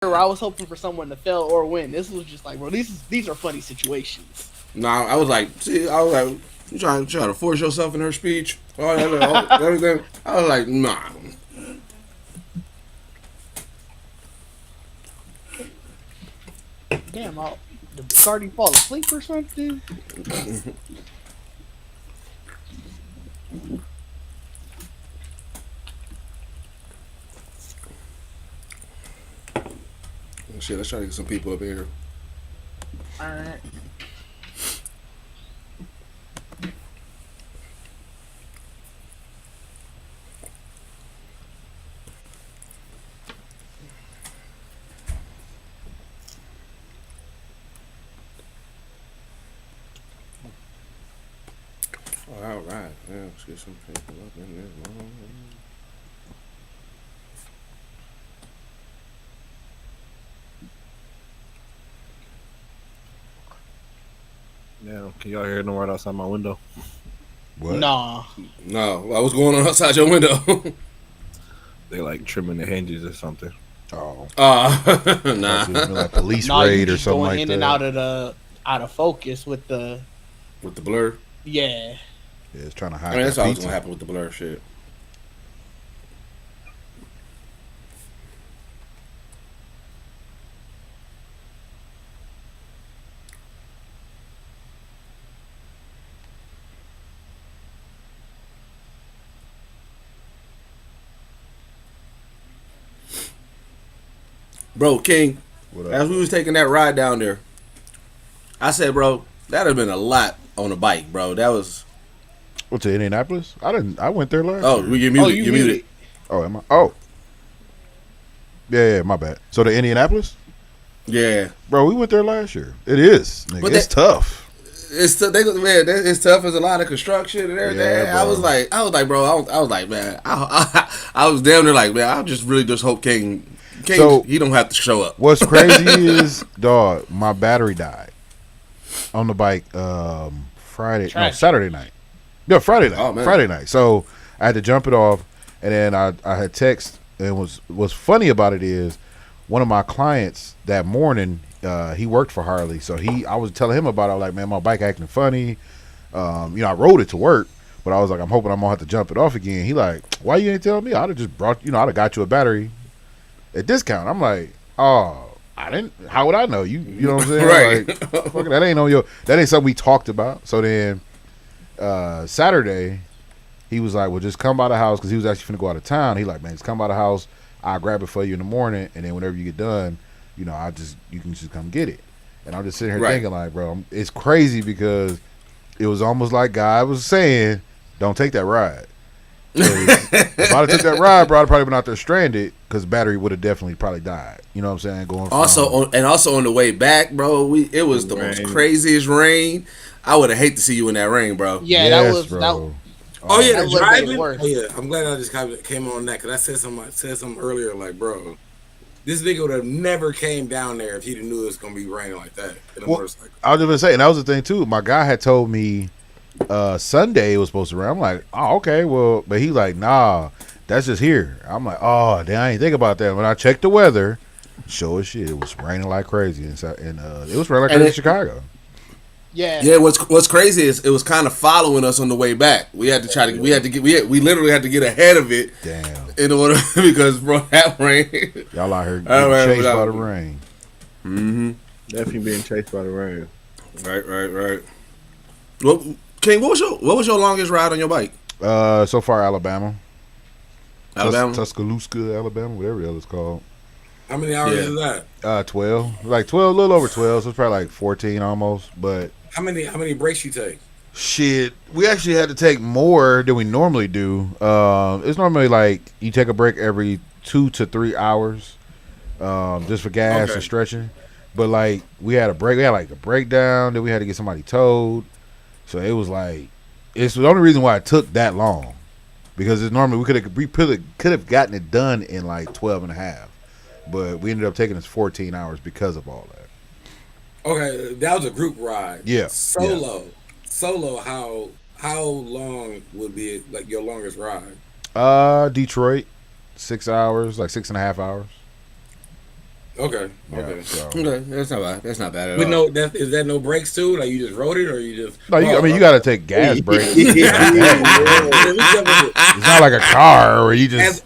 I was hoping for someone to fail or win. This was just like, bro, these are funny situations. Nah, I was like, you trying to force yourself in her speech, everything. I was like, nah. Damn, did Cardi fall asleep or something? Shit, let's try to get some people up here. All right. All right, yeah, let's get some people up in there. Yeah, can y'all hear no right outside my window? What? Nah. No, what's going on outside your window? They like trimming the hinges or something. Oh, Nah. like police Nah, you raid or just something going like in that. and out of focus with the With the blur. yeah. Yeah, it's trying to hide. I mean, that's that always pizza. gonna happen with the blur shit. Bro, King, What up? as we was taking that ride down there, I said, bro, that'd have been a lot on a bike, bro. That was. What, to Indianapolis? I didn't. I went there last. Oh, year. you muted. you You muted. Oh, am I? Oh, yeah, my bad. So to Indianapolis, Yeah. bro, we went there last year. It is, nigga. But It's tough. It's tough as a lot of construction and everything. Yeah, I was bro. like, bro, I was like, man, I was damn near like, man, I just really just hope King, So- he don't have to show up. What's crazy is, dog, my battery died on the bike Saturday night. No, Friday night. Oh, man. Friday night. So I had to jump it off, and then I had text. And what's funny about it is, one of my clients that morning, he worked for Harley, so I was telling him about it. I was like, man, my bike acting funny. I rode it to work, but I was like, I'm hoping I'm gonna have to jump it off again. He like, why you ain't telling me? I'd have just brought, I'd have got you a battery at discount. I'm like, oh, I didn't. How would I know? You know what I'm saying? Right. Like, fuck, that ain't something we talked about. So then Saturday, he was like, well, just come by the house, because he was actually finna go out of town. He like, man, just come by the house. I'll grab it for you in the morning, and then whenever you get done, you can just come get it. And I'm just sitting here Right. thinking, like, bro, it's crazy because it was almost like God was saying, don't take that ride. 'Cause if I'd have took that ride, bro, I'd probably been out there stranded, because battery would have definitely probably died. You know what I'm saying? Going from, Also on the way back, bro, it was the most craziest rain. I would have hate to see you in that rain, bro. Yeah, yes, that was bro. Oh yeah, That the would've made it driving. worse. Oh yeah, I'm glad I just came on that, because I said something earlier, like, bro, this nigga would have never came down there if he knew it was gonna be raining like that in a Well, motorcycle. I was just gonna say, and that was the thing too. My guy had told me Sunday it was supposed to rain. I'm like, oh, okay, well, but he like, nah, that's just here. I'm like, oh, damn, I ain't think about that. When I checked the weather, sure as shit, it was raining like crazy, and it was raining like crazy in Chicago. Yeah. Yeah, what's crazy is it was kind of following us on the way back. We had to try to we literally had to get ahead of it. Damn, In order because bro, that rain. y'all out here All right, getting chased by without- the rain. Mm-hmm. Definitely being chased by the rain. Right. Well, King, what was your longest ride on your bike? So far, Alabama, Alabama. Tuscaloosa, Alabama, whatever the hell it's called. How many hours Yeah. is that? 12, like 12, a little over 12. So it's probably like 14 almost, but. How many breaks you take? Shit, we actually had to take more than we normally do. It's normally like you take a break every 2 to 3 hours, just for gas Okay. and stretching. But like we had a breakdown. Then we had to get somebody towed. So it was like, it's the only reason why it took that long, because it's normally we could have gotten it done in like 12 and a half, but we ended up taking us 14 hours because of all that. Okay, that was a group ride. Yeah. Solo. How long would be like your longest ride? Detroit, 6 hours, like 6.5 hours. Okay. Yeah, Okay. so. Okay, that's not bad. That's not bad at But all. no, is that no brakes too? Like you just rode it, or you just? No, I mean you got to take gas breaks. Like that, you know. It's not like a car where you just.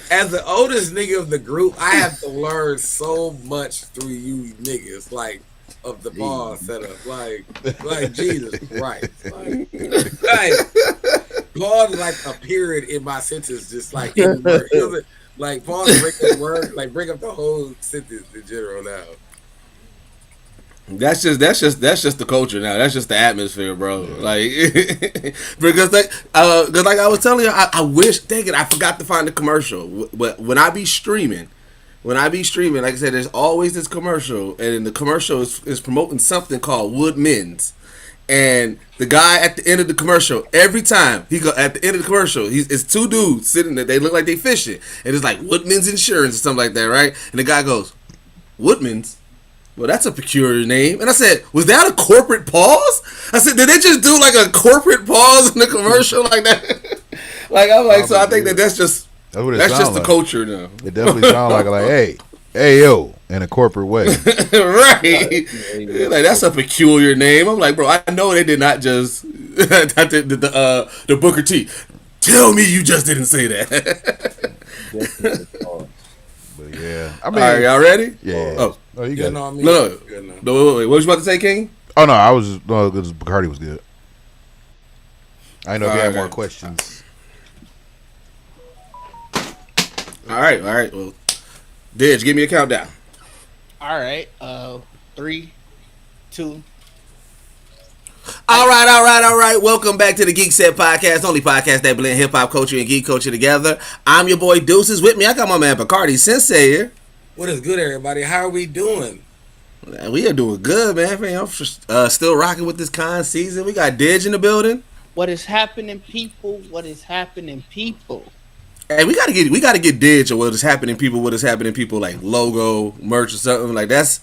As the oldest nigga of the group, I have to learn so much through you niggas, like of the ball setup, like Jesus Christ, like pause is like a period in my sentence, just like in word. It was like pause, break up word, like break up the whole sentence in general now. That's just the culture now. That's just the atmosphere, bro. Like because like I was telling you, I wish. Dang it, I forgot to find the commercial. But when I be streaming, like I said, there's always this commercial, and the commercial is promoting something called Woodman's. And the guy at the end of the commercial, every time he go at the end of the commercial, it's two dudes sitting there. They look like they fishing, and it's like Woodman's Insurance or something like that, right? And the guy goes, Woodman's. Well, that's a peculiar name. And I said, was that a corporate pause? I said, did they just do like a corporate pause in the commercial like that? Like I'm like, so I think that's just the culture now. It definitely sounds like hey yo, in a corporate way. Right. Like that's a peculiar name. I'm like, bro, I know they did not just the Booker T. Tell me you just didn't say that. But yeah, I mean, all right, y'all ready? Yeah. Oh, you got it. No, Wait. What was you about to say, King? Oh no, I was just because Bacardi was good. I didn't know if you had more questions. All right. Well, Didge, give me a countdown. All right. 3, 2. All right. Welcome back to the Geekset podcast, only podcast that blend hip hop culture and geek culture together. I'm your boy Deuces. With me, I got my man Bacardi Sensei here. What is good, everybody? How are we doing? We are doing good, man. I'm still rocking with this con season. We got Didge in the building. What is happening, people? What is happening, people? Hey, we gotta get Didge or what is happening, people like logo, merch or something like that's.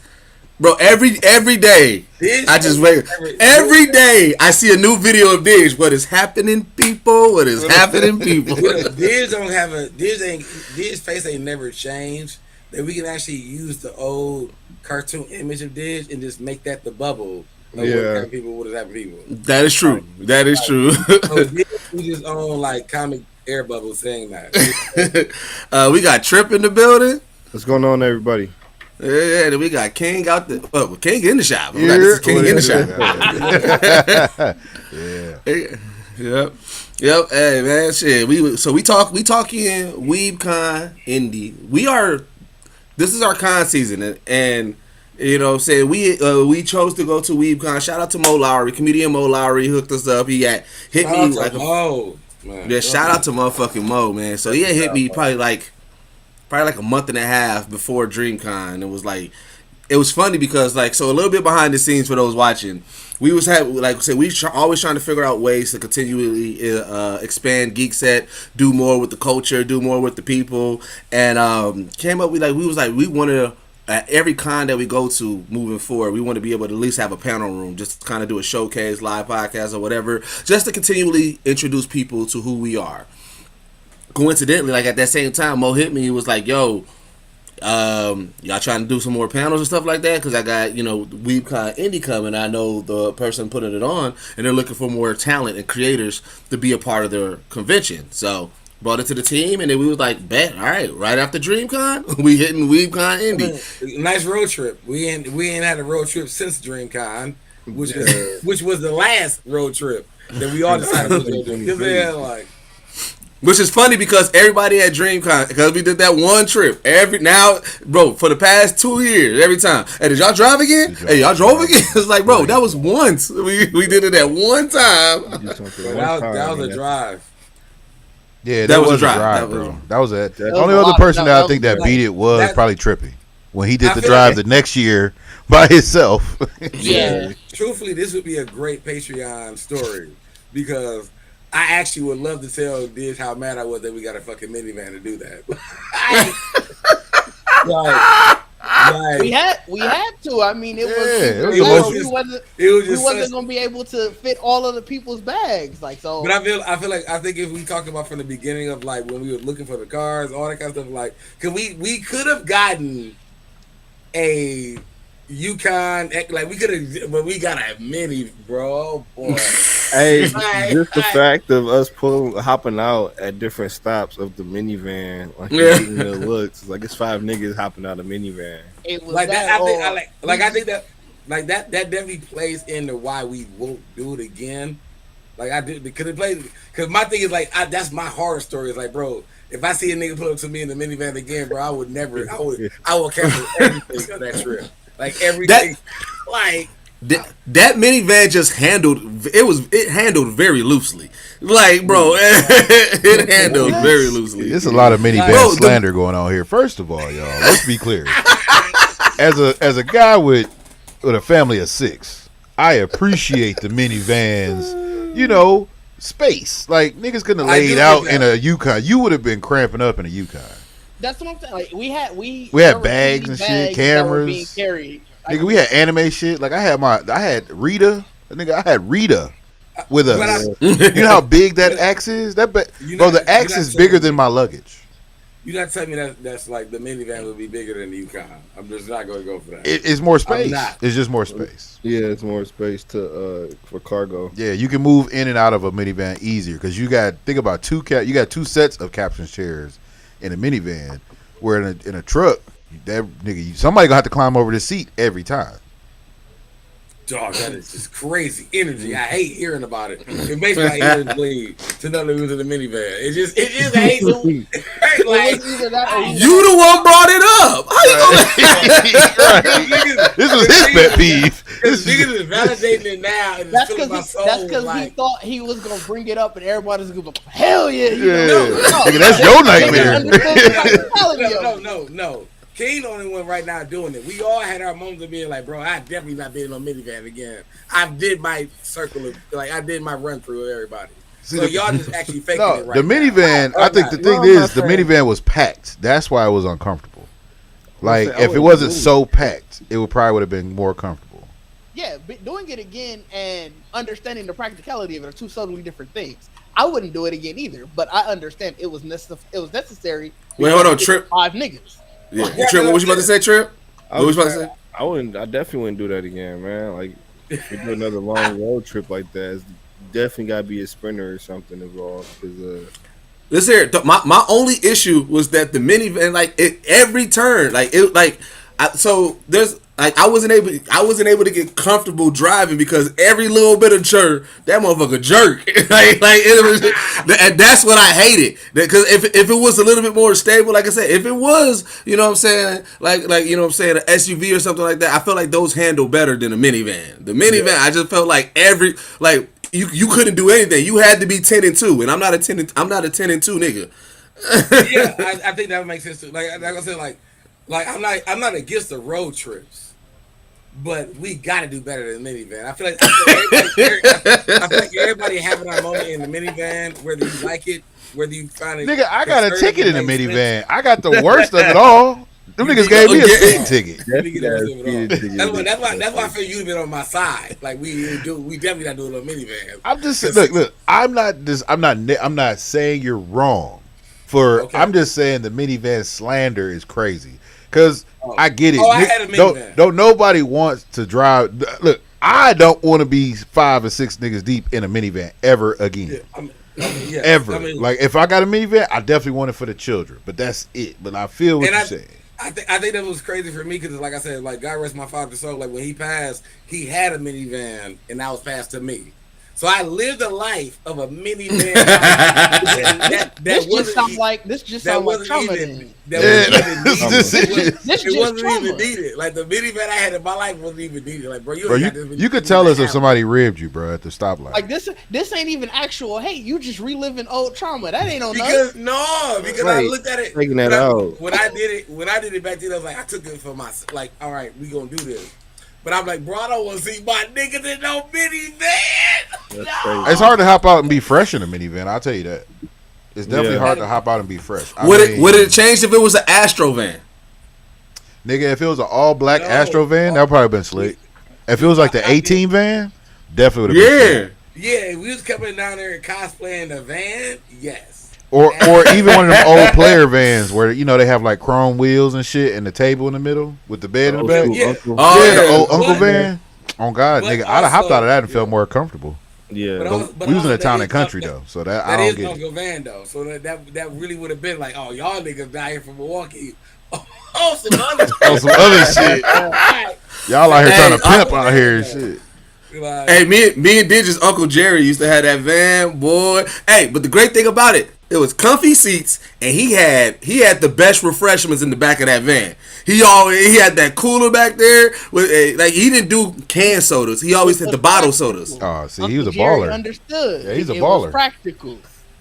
Bro, every day I just wait. Every day I see a new video of Didge. What is happening, people? What is happening, people? Didge's face ain't never changed. That we can actually use the old cartoon image of Didge and just make that the bubble. What is happening, people? What is happening, people? That is true. True. So we just own like comic air bubbles saying that. We got Trip in the building. What's going on, everybody? Yeah, then we got King out the. Well, King in the shop. This is King in the shop. Yep. Hey man, shit. We talking Weebcon Indy. This is our con season, and you know, what I'm saying we chose to go to Weebcon. Shout out to Mo Lowry, comedian Mo Lowry hooked us up. He hit me like shout out to motherfucking Mo, man. So he hit me probably like a month and a half before DreamCon. It was funny because so a little bit behind the scenes for those watching, we always trying to figure out ways to continually expand Geekset, do more with the culture, do more with the people, and came up with we want to at every con that we go to moving forward, we want to be able to at least have a panel room, just kind of do a showcase, live podcast or whatever, just to continually introduce people to who we are. Coincidentally, at that same time, Mo hit me. He was like, "Yo, y'all trying to do some more panels and stuff like that? Because I got Weebcon Indy coming. I know the person putting it on, and they're looking for more talent and creators to be a part of their convention. So brought it to the team, and then we was like, bet, all right, right after DreamCon, we hitting Weebcon Indy. Nice road trip. We ain't had a road trip since DreamCon, which was the last road trip that we all decided to do. Which is funny because everybody at DreamCon, because we did that one trip. For the past 2 years, every time. Hey, did y'all drive again? Hey, y'all drove again? It's like, bro, that was once. We did it at one time. That was a drive. Yeah, that was a drive, bro. That was it. The only other person that I think that beat it was probably Trippy. When he did the drive the next year by himself. Yeah. Truthfully, this would be a great Patreon story because I actually would love to tell Diz how mad I was that we got a fucking minivan to do that. We had to. I mean, we wasn't gonna be able to fit all of the people's bags. But I think if we talked about from the beginning of when we were looking for the cars, all that kind of stuff, because we could have gotten a Yukon, like we could have, but we got a mini, bro. Boy. Hey, just the fact of us hopping out at different stops of the minivan, like getting the looks, it's like it's 5 niggas hopping out of minivan. It was Like that, I think that that definitely plays into why we won't do it again. Like I did because my thing is like that's my horror story. Is like, bro, if I see a nigga pull up to me in the minivan again, bro, I will cancel everything on that trip. Like everything, that minivan just handled it handled very loosely. Like, bro, it handled very loosely. There's a lot of minivan slander going on here. First of all, y'all, let's be clear. As a guy with a family of 6, I appreciate the minivans. You know, space. Like niggas couldn't have laid out in a Yukon. You would have been cramping up in a Yukon. That's what I'm saying. Like we had bags and shit, cameras. Being carried. Nigga, we had anime shit. Like I had Rita. Nigga, I had Rita with us. You know how big that axe is? Bro, the axe is bigger than my luggage. You not tell me that's like the minivan would be bigger than the Yukon. I'm just not going to go for that. It's more space. It's just more space. Yeah, it's more space for cargo. Yeah, you can move in and out of a minivan easier because you got think about you got 2 sets of captain's chairs in a minivan, where in a truck, that nigga, somebody gonna have to climb over the seat every time. Dog, that is just crazy energy. I hate hearing about it. It makes my ears bleed to know that we was in the minivan. It just hate to like you the one brought it up. How you gonna This was his pet peeve. This niggas is validating it now. And that's because he thought he was gonna bring it up and everybody's gonna go, hell yeah, nigga, that's your nightmare. No. King the only one right now doing it. We all had our moments of being like, bro, I definitely not being on minivan again. I did my circle of, like, I did my run through with everybody. So y'all just actually faking it right the minivan, I think the thing is, the minivan was packed. That's why it was uncomfortable. Like, if it wasn't so packed, it would have been more comfortable. Yeah, but doing it again and understanding the practicality of it are 2 totally different things. I wouldn't do it again either, but I understand it was necessary. Wait, hold on, Trip. 5 niggas. Yeah, Trip. What was you about to say, Trip? What was you about to say? I definitely wouldn't do that again, man. Like, if we do another long road trip like that, it's definitely gotta be a Sprinter or something involved. Cause this here, my only issue was that the minivan, like every turn, so there's. Like I wasn't able to get comfortable driving because every little bit of jerk, that motherfucker jerk. like it was, and that's what I hated. Because if it was a little bit more stable, like I said, if it was, you know what I'm saying, like you know what I'm saying, an SUV or something like that, I felt like those handle better than a minivan. The minivan, I just felt like you couldn't do anything. You had to be 10 and 2, and I'm not a 10 and 2 nigga. Yeah, I think that makes sense too. Like I said, like I'm not against the road trips. But we gotta do better than the minivan. I feel like everybody having our moment in the minivan, whether you like it, whether you find it. Nigga, I got a ticket in the minivan. I got the worst of it all. Them niggas gave me a speeding ticket. That's why I feel you've been on my side. Like we definitely not doing a minivan. I'm just look. I'm not saying you're wrong. I'm just saying the minivan slander is crazy. Because I get it. I had a minivan. Don't nobody wants to drive. Look, I don't want to be 5 or 6 niggas deep in a minivan ever again. Ever. Like, if I got a minivan, I definitely want it for the children. But that's it. But I feel what you're saying. I think that was crazy for me because, like I said, like God rest my father's soul. Like when he passed, he had a minivan, and that was passed to me. So I lived a life of a minivan. This just sounds like trauma. It wasn't even needed. Like the minivan I had in my life wasn't even needed. Like, bro, you could tell us if somebody ribbed you, bro, at the stoplight. Like this ain't even actual. Hey, you just reliving old trauma. That ain't on because I looked at it. Taking that out. When I did it back then, I was like, I took it for myself. Like, all right, we gonna do this. But I'm like, bro, I don't want to see my niggas in no minivan. No. It's hard to hop out and be fresh in a minivan. I'll tell you that. It's definitely hard to hop out and be fresh. Would it change if it was an Astro van? Nigga, if it was an all black Astro van, that would probably been slick. If it was like the 18 van, definitely would have been slick. Yeah, we was coming down there and cosplaying the van, yes. Or even one of them old player vans where they have like chrome wheels and shit and the table in the middle with the bed in the back. The old Uncle van. Oh God, nigga, I'd have hopped out of that and felt more comfortable. Yeah, but we was in a town and country though, so that I don't get Uncle Van though. So that really would have been like, oh, y'all niggas down here from Milwaukee. Oh, some other shit. Y'all out here trying to pimp out here and shit. Hey, me and Dig's Uncle Jerry used to have that van, boy. Hey, but the great thing about it was comfy seats, and he had the best refreshments in the back of that van. He had that cooler back there with he didn't do canned sodas. He always had the bottle sodas. Oh, see, he was a baller. Understood. Yeah, he's a baller. It was practical.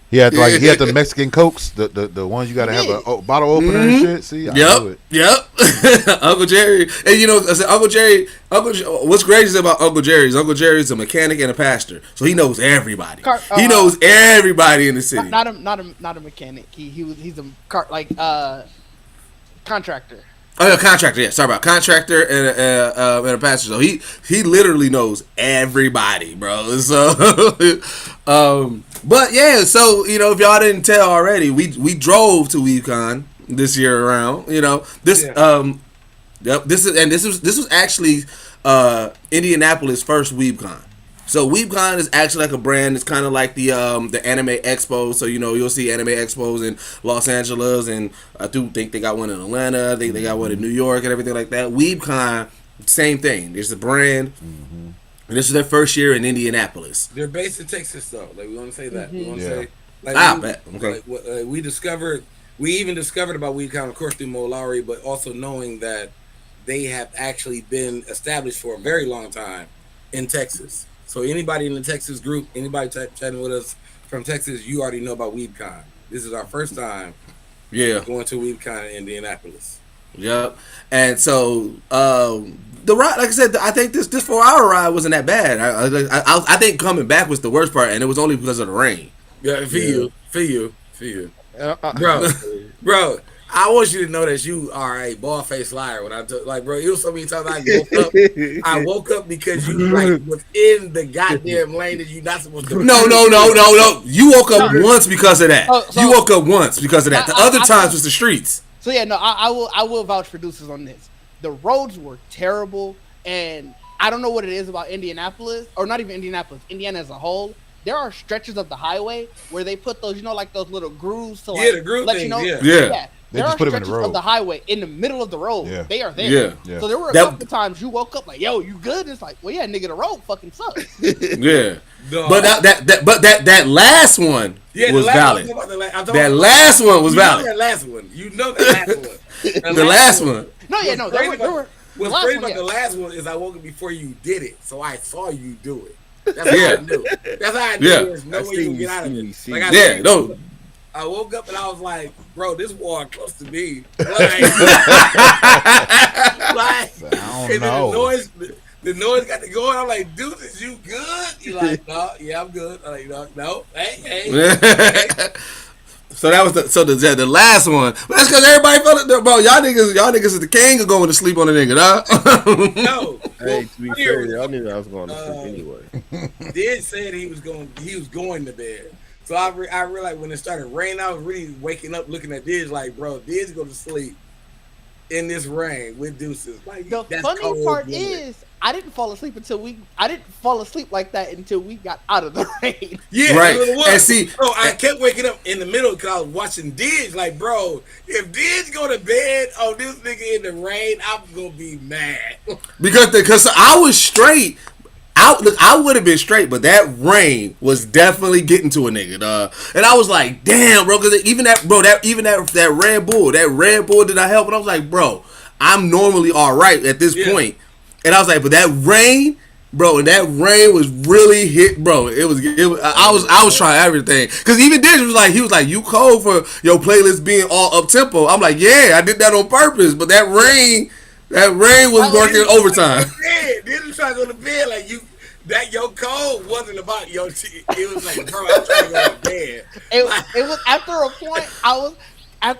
He had the Mexican Cokes, the ones you gotta have a bottle opener and shit. See, I knew it. Uncle Jerry, and I said Uncle Jerry. What's great about Uncle Jerry's a mechanic and a pastor, so he knows everybody. He knows everybody in the city. Not a mechanic. He's a contractor. Oh yeah, contractor. Yeah, sorry about contractor and a pastor. So he literally knows everybody, bro. So, but yeah. So if y'all didn't tell already, we drove to Weebcon this year around. This was actually Indianapolis' first Weebcon. So Weebcon is actually like a brand. It's kind of like the Anime Expo. So you'll see Anime Expos in Los Angeles, and I do think they got one in Atlanta. They got one in New York and everything like that. Weebcon, same thing. There's a brand, and this is their first year in Indianapolis. They're based in Texas, though. Like we want to say that. We want to say we even discovered about Weebcon, of course, through Mo Lowry, but also knowing that they have actually been established for a very long time in Texas. So anybody in the Texas group, anybody chatting with us from Texas, you already know about Weebcon. This is our first time going to Weebcon in Indianapolis. Yep. And so the ride, like I said, I think this 4-hour ride wasn't that bad. I think coming back was the worst part, and it was only because of the rain. Yeah, for you. Bro. I want you to know that you are a bald-faced liar. When bro, it was so many times I woke up because you was in the goddamn lane that you're not supposed to. No. You woke up once because of that. You woke up once because of that. The other times was the streets. So yeah, no, I will vouch for Deuces on this. The roads were terrible, and I don't know what it is about Indianapolis, or not even Indianapolis, Indiana as a whole. There are stretches of the highway where they put those, like those little grooves to the groove let things, you know. Yeah. They there just are put them in the stretches road. of the highway in the middle of the road. Yeah. They are there. Yeah. So there were a couple times you woke up like, "Yo, you good?" It's like, "Well, yeah, nigga, the road fucking sucks." Yeah. No. But that last one was valid. That last one was valid. That last one. You know that last one. The last one. No, there were. What's crazy about the last one is I woke up before you did it, so I saw you do it. That's how I knew. That's how I knew there's no way you can get out of it. I woke up and I was like, bro, this wall close to me. I don't know. The noise got to go, and I'm like, dude, is you good? You're like, no, yeah, I'm good. I'm like, no, hey. So that was the last one. But that's because everybody felt it, bro. Y'all niggas is the king of going to sleep on a nigga, huh? No. Hey, to be fair, y'all knew I was going to sleep anyway. Did said he was going to bed. So I realized when it started raining, I was really waking up looking at Diz like, bro, Diz go to sleep in this rain with Deuces. Like, the funny part is, I didn't fall asleep like that until we got out of the rain. Yeah, right. And see, I kept waking up in the middle because I was watching Diz. Like, bro, if Diz go to bed on this nigga in the rain, I'm gonna be mad. Because I was straight. I would have been straight, but that rain was definitely getting to a nigga, dog. And I was like, damn, bro, because even that Red Bull did not help. And I was like, bro, I'm normally all right at this point. And I was like, but that rain, bro, and that rain was really hit, bro. It was. I was trying everything, because even Dish was like, you cold for your playlist being all up tempo. I'm like, yeah, I did that on purpose, but that rain was working overtime. Dish was trying to go to bed like you. That your cold wasn't about your. It was like, bro, I'm trying to go to bed. It was after a point.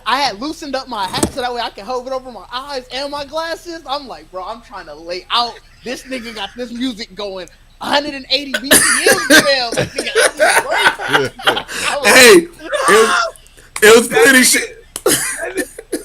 I had loosened up my hat so that way I could hold it over my eyes and my glasses. I'm like, bro, I'm trying to lay out. This nigga got this music going 180 BPM. Like, nigga, It was plenty shit.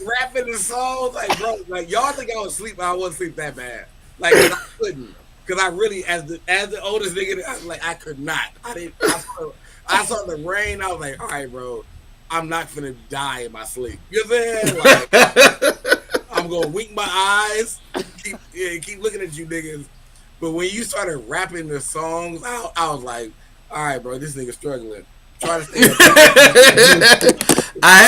Rapping the songs, like bro, like y'all think I was asleep, I wasn't asleep that bad. Like I couldn't, because I really, as the oldest nigga, I could not. I saw the rain. I was like, all right, bro, I'm not finna die in my sleep. You know what I'm saying? Like, I'm gonna wink my eyes, keep looking at you niggas. But when you started rapping the songs, I was like, all right, bro, this nigga struggling. Trying to stay I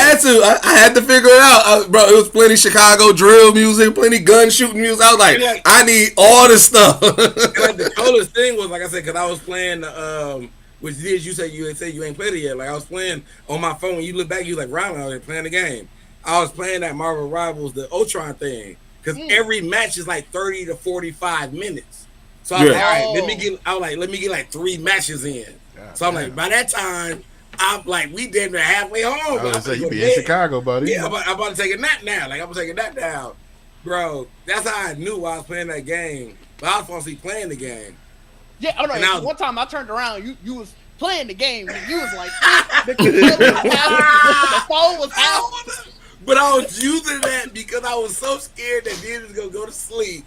had to figure it out, bro. It was plenty Chicago drill music, plenty gun shooting music. I was like, I need all this stuff. And like the coolest thing was, like I said, because I was playing which is you said you ain't played it yet. Like I was playing on my phone. When you look back, you was like, Ronald, I was playing the game. I was playing that Marvel Rivals, the Ultron thing, because every match is like 30 to 45 minutes. So I was like, all right, let me get like 3 matches in. So I'm like, by that time, I'm like, we damn near halfway home. I was say, you be in Chicago, buddy. Yeah, I'm about to take a nap now. Like, I'm taking that down. Bro, that's how I knew I was playing that game. But I was supposed to be playing the game. Yeah, oh no, one time I turned around, you was playing the game, and you was like, the phone was out. But I was using that because I was so scared that Dennis was going to go to sleep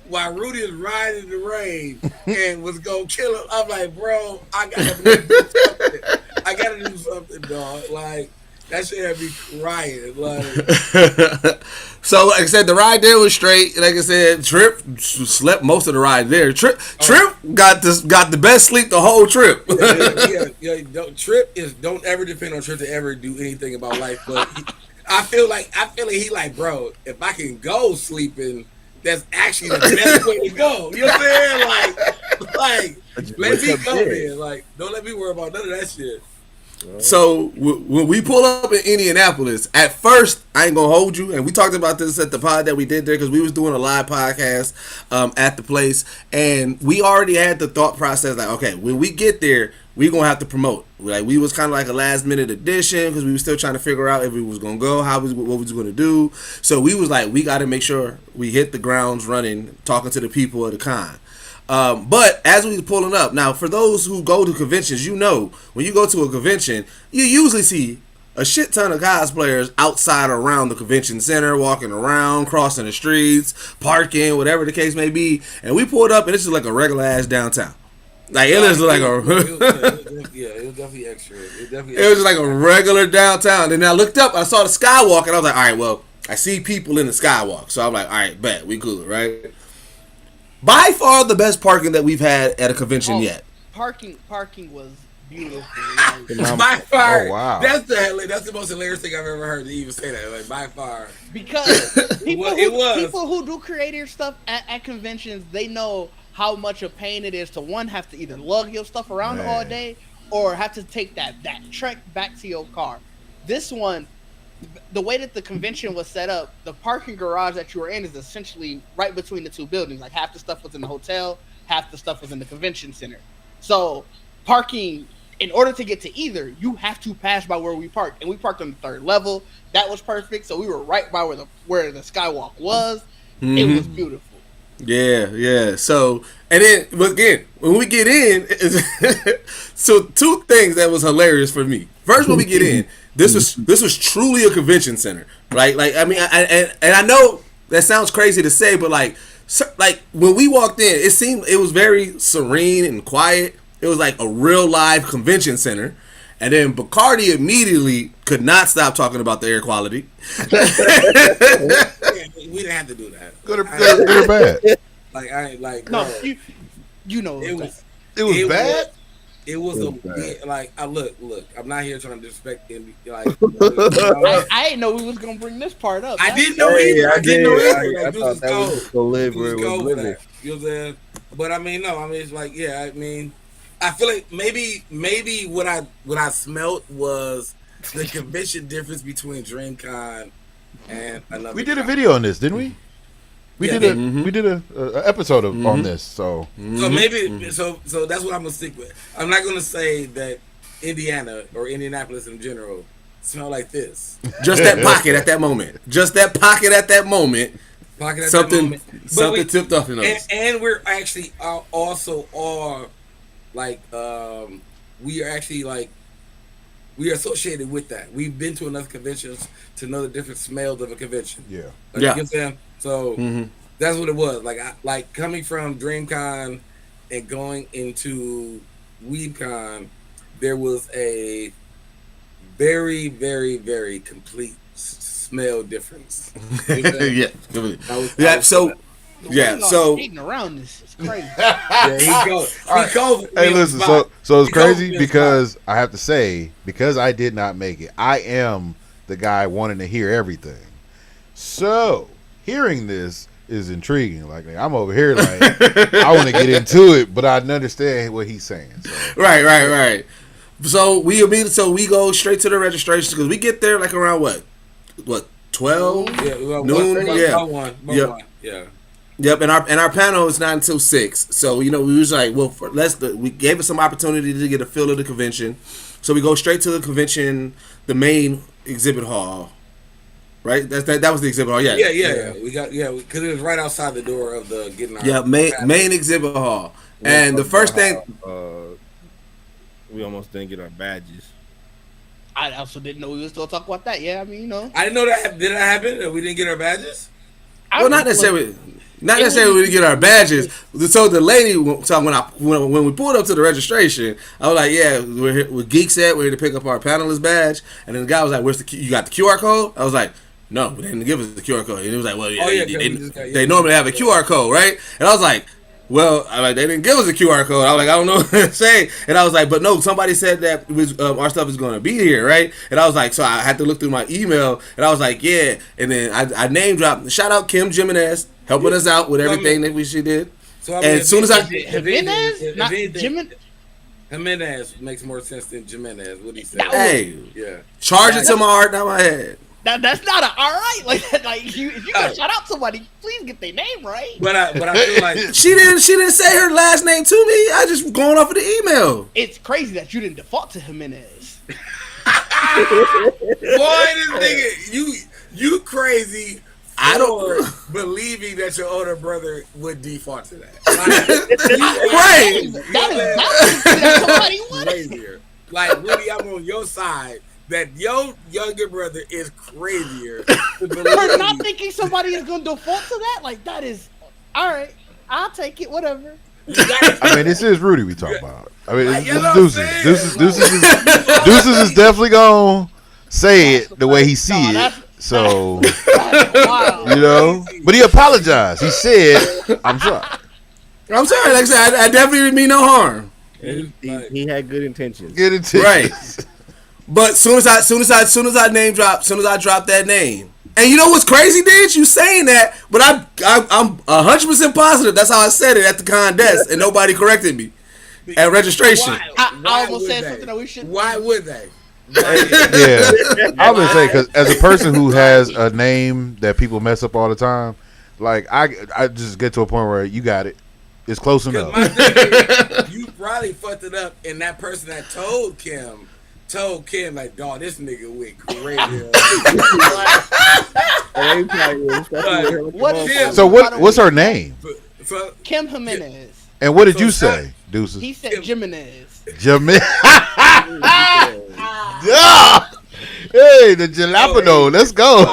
while Rudy is riding in the rain and was gonna kill him. I'm like, bro, I gotta do something. I gotta do something, dog. Like that shit had me crying. Like, so like I said, the ride there was straight. Like I said, Trip slept most of the ride there. Trip got the best sleep the whole trip. Trip don't ever depend on Trip to ever do anything about life. But I feel like he like, bro, if I can go sleeping, that's actually the best way to go. You know what I'm saying? Like let me go there. Like, don't let me worry about none of that shit. So when we pull up in Indianapolis, at first I ain't gonna hold you, and we talked about this at the pod that we did there because we was doing a live podcast at the place, and we already had the thought process like, okay, when we get there, we gonna have to promote. Like we was kind of like a last minute addition because we were still trying to figure out if we was gonna go, what we was gonna do. So we was like, we got to make sure we hit the grounds running, talking to the people of the con. But as we was pulling up, now for those who go to conventions, you know, when you go to a convention, you usually see a shit ton of cosplayers outside or around the convention center, walking around, crossing the streets, parking, whatever the case may be. And we pulled up, and this is like a regular ass downtown. Like it was like it was definitely extra. It was like a regular downtown. And I looked up, I saw the skywalk, and I was like, all right, well, I see people in the skywalk, so I'm like, all right, bet we good, right? By far the best parking that we've had at a convention yet. Parking was beautiful. By far, oh, wow. That's the most hilarious thing I've ever heard to even say that. Like by far, because people who do creative stuff at conventions, they know how much a pain it is to have to either lug your stuff around all day or have to take that trek back to your car. This one, the way that the convention was set up, the parking garage that you were in is essentially right between the two buildings. Like half the stuff was in the hotel, half the stuff was in the convention center. So parking, in order to get to either, you have to pass by where we parked, and we parked on the 3rd level. That was perfect. So we were right by where the skywalk was. Mm-hmm. It was beautiful. Yeah. So, and then, but again, when we get in, so 2 things that was hilarious for me. First, when we get in, this was truly a convention center, right? Like, I mean, I know that sounds crazy to say, but like when we walked in, it was very serene and quiet. It was like a real live convention center. And then Bacardi immediately could not stop talking about the air quality. We didn't have to do that. Good or bad? Like I ain't like no, you know it was bad. It was like I look. I'm not here trying to disrespect him. Like I didn't know we was gonna bring this part up. I didn't know either. I didn't know either. I thought that was to live where it was living. You know what I'm saying? But I mean, no. I mean, it's like I mean. I feel like maybe what I smelt was the convention difference between DreamCon and another. We did a video on this, didn't we? We did a episode on this. So maybe so that's what I'm gonna stick with. I'm not gonna say that Indiana or Indianapolis in general smell like this. Just that pocket at that moment. Something tipped off in us. And we're actually also are. Like we are actually like We are associated with that. We've been to enough conventions to know the different smells of a convention. Yeah. Like, you know what I'm saying? So that's what it was. Like coming from DreamCon and going into Weebcon, there was a very, very, very complete smell difference. You know? Skating around this is crazy. He goes. Hey, listen. So it's crazy because I have to say, because I did not make it, I am the guy wanting to hear everything. So hearing this is intriguing. Like I'm over here, like I want to get into it, but I understand what he's saying. So. Right. So we go straight to the registration because we get there like around what 12 noon. Yep, and our panel is not until 6. So we was like, well, we gave us some opportunity to get a feel of the convention. So we go straight to the convention, the main exhibit hall. Right, that was the exhibit hall. Yeah. We got because it was right outside the door of the getting our main exhibit hall. And the first thing, we almost didn't get our badges. I also didn't know we were still talking about that. Yeah, I mean, I didn't know that. Did that happen? That we didn't get our badges? Well, not necessarily. Not necessarily we didn't get our badges. So the lady, when we pulled up to the registration, I was like, "Yeah, we're here with Geekset. We're here to pick up our panelist badge." And then the guy was like, "Where's you got the QR code?" I was like, "No, they didn't give us the QR code." And he was like, "Well, they normally have a QR code, right?" And I was like, "Well, they didn't give us a QR code." I was like, "I don't know what to say." And I was like, "But no, somebody said that our stuff is going to be here, right?" And I was like, so I had to look through my email, and I was like, "Yeah." And then I name dropped. Shout out Kim Jimenez helping us out with everything that she did. So as soon as Jimenez makes more sense than Jimenez. What he said? Hey, charge it to my heart, not my head. That's not all right. Like if you gonna shout out somebody, please get their name right. But I feel like she didn't say her last name to me. I just going off of the email. It's crazy that you didn't default to Jimenez. Boy, this nigga, you crazy. I don't believing that your older brother would default to that. Right. Somebody would. Like really, I'm on your side. That your younger brother is crazier. For not thinking somebody is going to default to that? Like, that is... All right. I'll take it. Whatever. I mean, this is Rudy we talk about. I mean, this Deuces is definitely going to say it the way he see it. So, wow. But he apologized. He said, I'm sorry. I'm sorry. Like I said, I definitely didn't mean no harm. He had good intentions. Right. But soon as I name drop, soon as I drop that name, and you know what's crazy, Didge? You saying that, but I'm 100% positive. That's how I said it at the con desk, and nobody corrected me at registration. I almost said something that we shouldn't. Why would they? Yeah, I would say because as a person who has a name that people mess up all the time, like I just get to a point where you got it. It's close enough. You probably fucked it up, and that person that told Kim like, dog, this nigga went crazy. So what's her name? Kim Jimenez. And what did you say, Deuces? He said Jimenez. Jimenez. Yeah. Hey, the jalapeno. Let's go.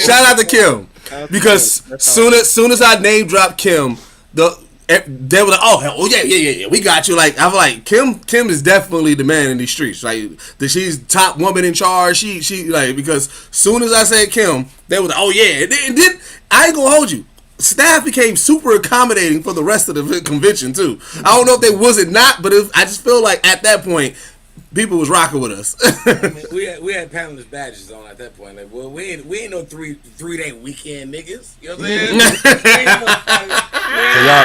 Shout out to Kim. Because soon as I name drop Kim, they were like, oh yeah, we got you. Like I was like, Kim is definitely the man in these streets. Like she's top woman in charge. She like because soon as I said Kim, they were like, oh yeah. And then I ain't gonna hold you. Staff became super accommodating for the rest of the convention too. I don't know if they wasn't not, but I just feel like at that point, people was rocking with us. I mean, we had panelist badges on at that point. Like, well, we ain't no three-day weekend niggas. You know what I'm saying?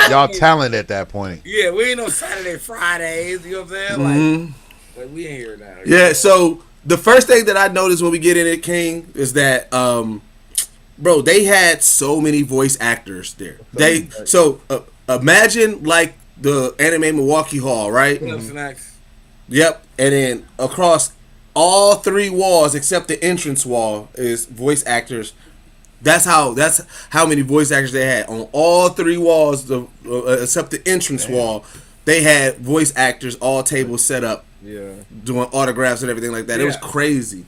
So y'all talent at that point. Yeah, we ain't no Saturday, Fridays. You know what I'm saying? Like we ain't here now. Yeah. So the first thing that I noticed when we get in at King is that, bro, they had so many voice actors there. Imagine like the Anime Milwaukee Hall, right? Snacks. Yep, and then across all 3 walls except the entrance wall is voice actors. That's how many voice actors they had on all 3 walls except the entrance wall. they had voice actors, all tables set up, doing autographs and everything like that. It was crazy.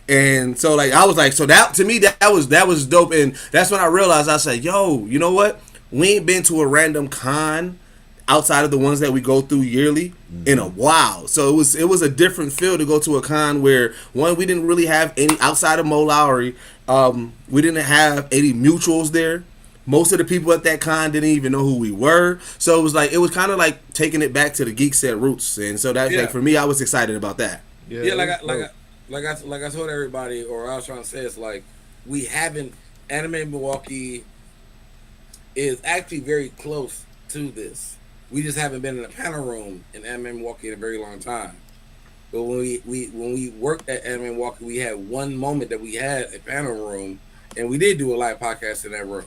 And so like I was like, so that to me that was dope, and that's when I realized, I said, yo, you know what? We ain't been to a random con outside of the ones that we go through yearly in a while. So it was a different feel to go to a con where, one, we didn't really have any outside of Mo Lowry. We didn't have any mutuals there. Most of the people at that con didn't even know who we were. So it was kind of like taking it back to the Geekset roots. And so that's like, for me, I was excited about that. Like I told everybody, or I was trying to say, it's like we haven't. Anime Milwaukee is actually very close to this. We just haven't been in a panel room in Anime Milwaukee in a very long time. But when we worked at Anime Milwaukee, we had one moment that we had a panel room, and we did do a live podcast in that room.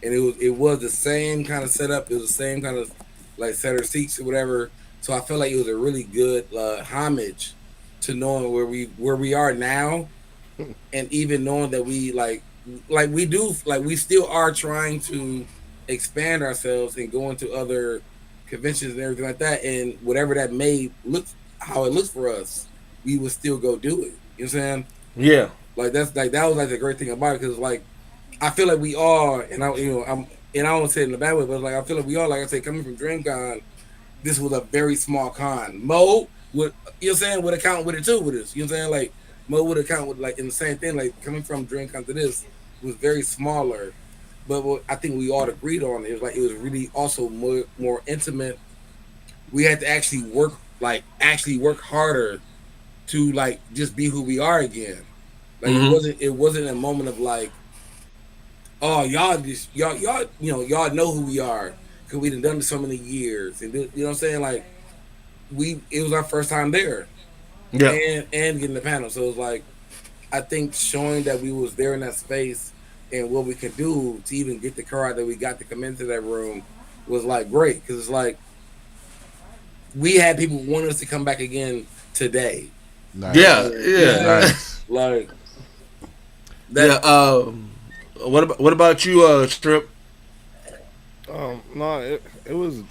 And it was the same kind of setup. It was the same kind of like set of seats or whatever. So I felt like it was a really good homage to knowing where we are now, and even knowing that we we still are trying to expand ourselves and go into other conventions and everything like that, and whatever that may look, how it looks for us, we would still go do it. You know what I'm saying? Yeah. Like that was like the great thing about it, because like I feel like we are, and I don't say it in a bad way, but like I feel like we are, like I say, coming from DreamCon, this was a very small con. Mo would, you know what I'm saying, would account with it too with us. You know what I'm saying? Like Mo would account with like in the same thing, like coming from DreamCon to this was very smaller. But what I think we all agreed on, it was like it was really also more intimate. We had to actually work harder to like just be who we are again. Like it wasn't a moment of like, oh, y'all know who we are because we done this so many years, and you know what I'm saying? Like it was our first time there, and getting the panel. So it was like, I think showing that we was there in that space and what we can do to even get the card that we got to come into that room was like great, because it's like we had people want us to come back again today. Nice. Yeah. Nice. Like that. Yeah. What about you, Strip? No, it was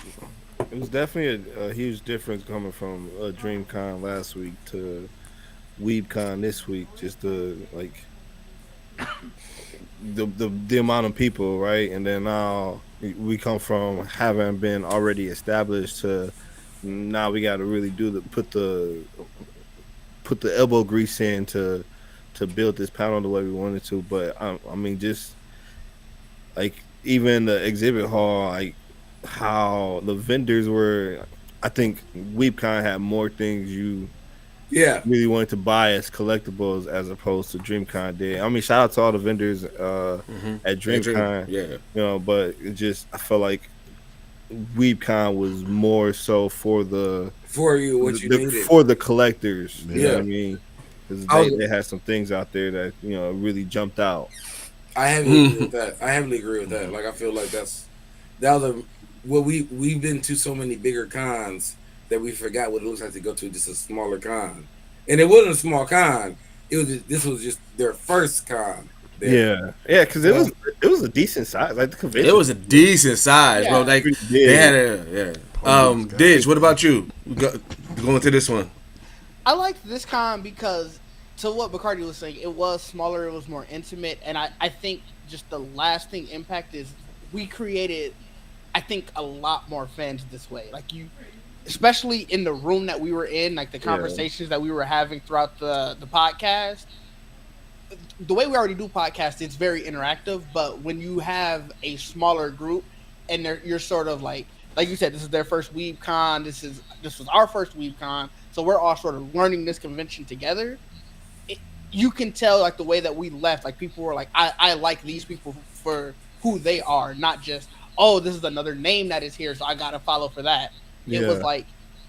definitely a huge difference coming from DreamCon last week to Weebcon this week. Just the like the amount of people, right? And then now we come from having been already established to now we got to really put the elbow grease in to build this panel the way we wanted to. But I mean, just like even the exhibit hall, like how the vendors were. I think Weebcon had more things you really wanted to buy as collectibles as opposed to DreamCon did. I mean, shout out to all the vendors at DreamCon, you know, but it just, I felt like Weebcon was more so for the collectors. You know what I mean? Because they had some things out there that, you know, really jumped out. I heavily agree with that. Like, I feel like that was we've been to so many bigger cons that we forgot what it looks like to go to just a smaller con. And it wasn't a small con. This was just their first con. Yeah, because it was a decent size. Like the convention, it was a decent size, bro. Like they had Didge, what about you? Going to this one. I liked this con because, to what Bacardi was saying, it was smaller, it was more intimate, and I think just the lasting impact is we created, I think, a lot more fans this way. Like especially in the room that we were in, like the conversations that we were having throughout the podcast. The way we already do podcasts, it's very interactive, but when you have a smaller group and you're sort of like you said, this is their first Weebcon, this was our first Weebcon, so we're all sort of learning this convention together. You can tell, like, the way that we left, like, people were like, I like these people for who they are, not just, oh, this is another name that is here, so I gotta follow for that. It was like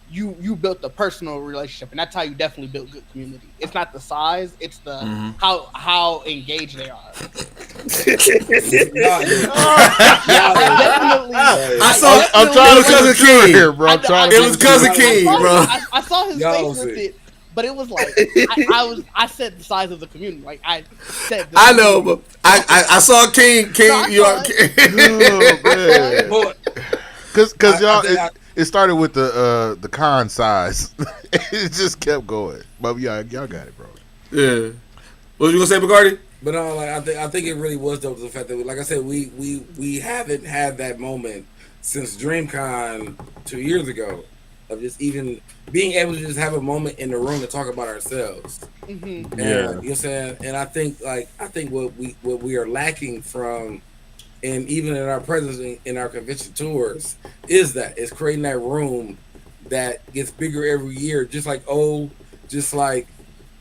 you built a personal relationship, and that's how you definitely build good community. It's not the size, it's the how engaged they are. I'm trying to Cousin King here, bro. It was Cousin King, bro. I saw his face with it, but it was like I said the size of the community. Like I said, I know, but I saw King. Because y'all, It started with the con size. It just kept going. But y'all got it, bro. Yeah. What was you gonna say, Bacardi? But no, like I think it really was dope. The fact that, like I said, we haven't had that moment since DreamCon 2 years ago, of just even being able to just have a moment in the room to talk about ourselves. Mm-hmm. And, you know what I'm saying? And I think what we are lacking from, and even in our presence in our convention tours, is creating that room that gets bigger every year, just like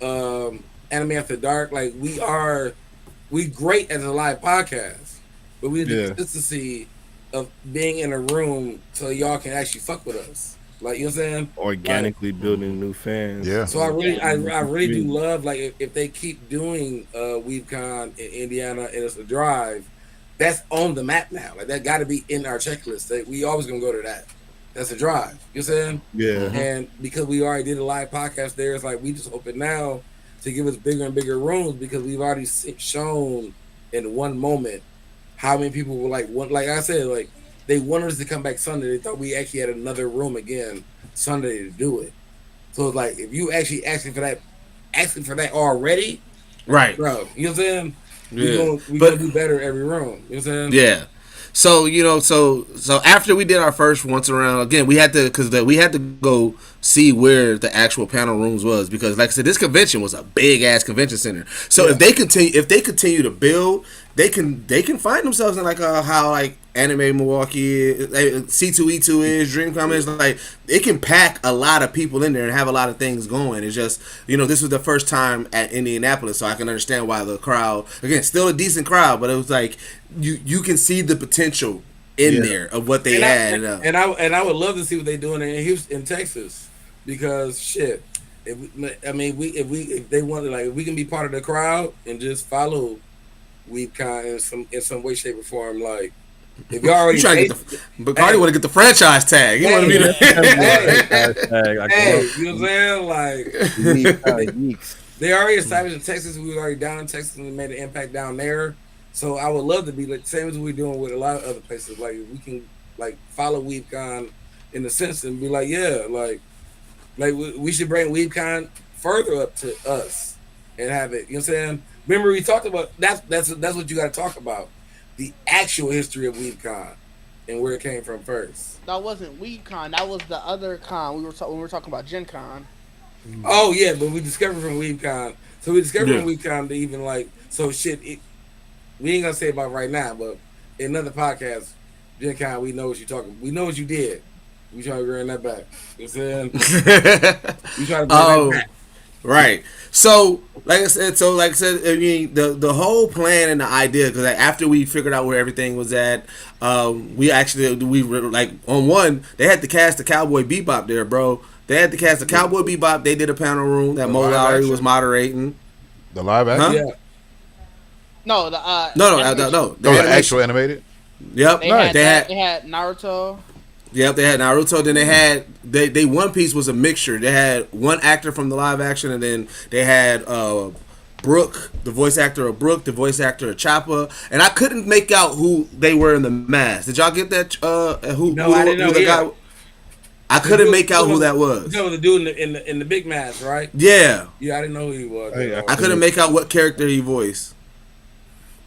Anime After Dark. Like we great as a live podcast, but we need the consistency of being in a room so y'all can actually fuck with us. Like, you know what I'm saying? Organically building new fans. Yeah. So I really do love, like, if they keep doing Weebcon in Indiana and it's a drive, that's on the map now. Like, that got to be in our checklist. We always gonna go to that. That's a drive. You know what I'm saying? Yeah. And because we already did a live podcast there, it's like we just open now to give us bigger and bigger rooms, because we've already shown in one moment how many people were like I said, like, they wanted us to come back Sunday. They thought we actually had another room again Sunday to do it. So it's like, if you actually asking for that already, right, bro, you know what I'm saying? Yeah. We're gonna do better every room. You know what I'm saying? Yeah. So, you know, so after we did our first once around, again, we had to go see where the actual panel rooms was, because, like I said, this convention was a big ass convention center. So if they continue to build, they can find themselves in like how like Anime Milwaukee, C2E2 is, DreamCon is, like, it can pack a lot of people in there and have a lot of things going. It's just, you know, this was the first time at Indianapolis, so I can understand why the crowd, again, still a decent crowd, but it was like you can see the potential in there of what they had. And I would love to see what they're doing in Houston, in Texas, because shit, if they wanted, like, if we can be part of the crowd and just follow Weebcon in some way, shape, or form, like, if you already trying to get Bacardi want to get the franchise tag. You want to be the hey, you know what I'm saying? Like, they already established in Texas. We were already down in Texas and we made an impact down there. So I would love to be like same as we're doing with a lot of other places. Like, we can like follow Weebcon in the sense and be like, yeah, like we should bring Weebcon further up to us and have it. You know what I'm saying? Remember, we talked about that's what you got to talk about. The actual history of Weebcon and where it came from first. That wasn't Weebcon. That was the other con when we were talking about Gen Con. Oh yeah, but we discovered from Weebcon. So we discovered from Weebcon to even like we ain't gonna say about right now, but in another podcast, Gen Con, we know what you're talking. We know what you did. We try to bring that back. You know what I'm saying? We try to bring that back. Right. So, like I said, I mean, the whole plan and the idea, because like, after we figured out where everything was at, we were like, on one, they had to cast the Cowboy Bebop there, bro. They had to cast the Cowboy Bebop. They did a panel room that Mo Lowry was moderating. The live action? Yeah. No, no. The actual animated? Yep. They had Naruto. Yep, they had Naruto. Then they had they One Piece was a mixture. They had one actor from the live action, and then they had Brooke, the voice actor of Brooke, the voice actor of Choppa, and I couldn't make out who they were in the mask. Did y'all get that? I didn't know. Guy? I couldn't make out who that was. You know the dude in the big mask, right? Yeah. Yeah, I didn't know who he was. I couldn't make out what character he voiced.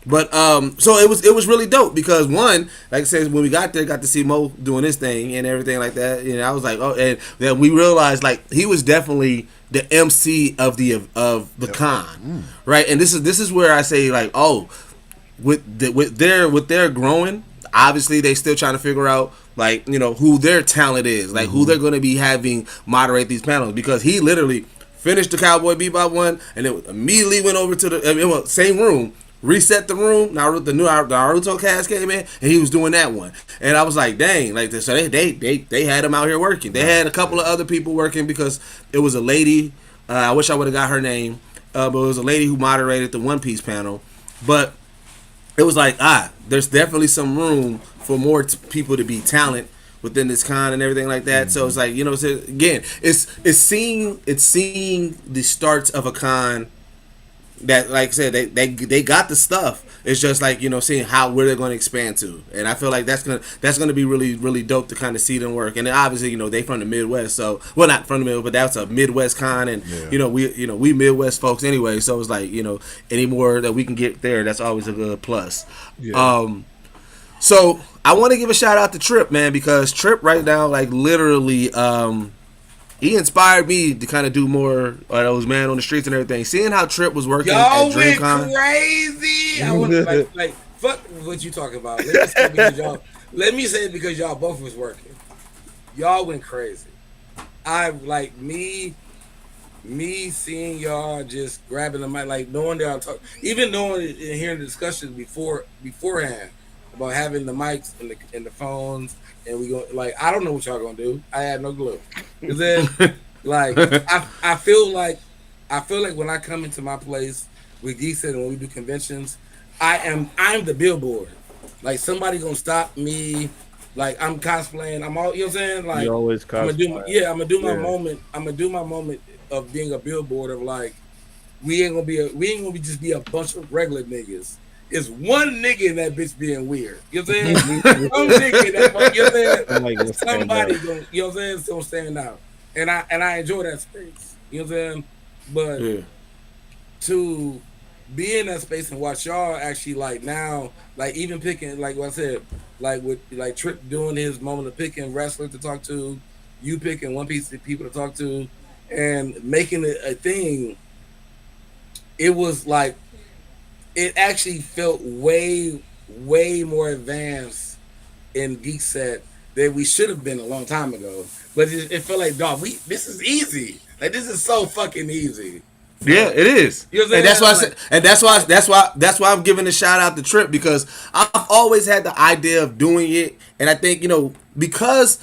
But so it was really dope, because one, like I said, when we got there, got to see Mo doing his thing and everything like that. And I was like, oh, and then we realized like he was definitely the MC of the con, right? And this is where I say like, oh, with their growing, obviously they still trying to figure out like, you know, who their talent is, like who they're going to be having moderate these panels, because he literally finished the Cowboy Bebop one and then immediately went over to the same room. Reset the room. Now the new Naruto cast came in, and he was doing that one. And I was like, dang, like this. So they had him out here working. They had a couple of other people working, because it was a lady. I wish I would have got her name, but it was a lady who moderated the One Piece panel. But it was like, there's definitely some room for more people to be talent within this con and everything like that. So it's like, you know, again, it's seeing the starts of a con that, like I said, they got the stuff. It's just like, you know, seeing where they're going to expand to, and I feel like that's gonna be really, really dope to kind of see them work. And then obviously, you know, they from the Midwest, so not from the Midwest, but that's a Midwest con, and you know, we Midwest folks anyway, so it's like, you know, any more that we can get there, that's always a good plus. Yeah. So I want to give a shout out to Trip, man, because Trip right now, like literally, he inspired me to kind of do more of those man on the streets and everything. Seeing how Trip was working y'all at DreamCon. Went crazy. I want to like fuck what you talking about. Let me say it because y'all both was working. Y'all went crazy. I like me seeing y'all just grabbing the mic, like knowing that I'm talking, even knowing and hearing the discussions beforehand about having the mics and the phones. And we go like, I don't know what y'all gonna do. I had no clue. Cause then, like, I feel like when I come into my place with Geekset and when we do conventions, I'm the billboard. Like somebody gonna stop me. Like I'm cosplaying. I'm all, you know what I'm saying? Like you always cosplay. I'm gonna do my moment. I'm gonna do my moment of being a billboard of like, we ain't gonna be just be a bunch of regular niggas. It's one nigga in that bitch being weird. You know what I'm saying? Some nigga in that, you know what I'm saying? Somebody gonna, you know what I'm saying, still stand out. And I enjoy that space. You know what I'm saying? But to be in that space and watch y'all actually like now, like even picking, like what I said, like with like Trip doing his moment of picking wrestlers to talk to, you picking One Piece people to talk to, and making it a thing, it was like, it actually felt way, way more advanced in Geekset than we should have been a long time ago. But it felt like, dog, this is easy. Like this is so fucking easy. Yeah, it is. You know what I'm saying? And that's why I'm giving a shout out to Trip, because I've always had the idea of doing it, and I think, you know, because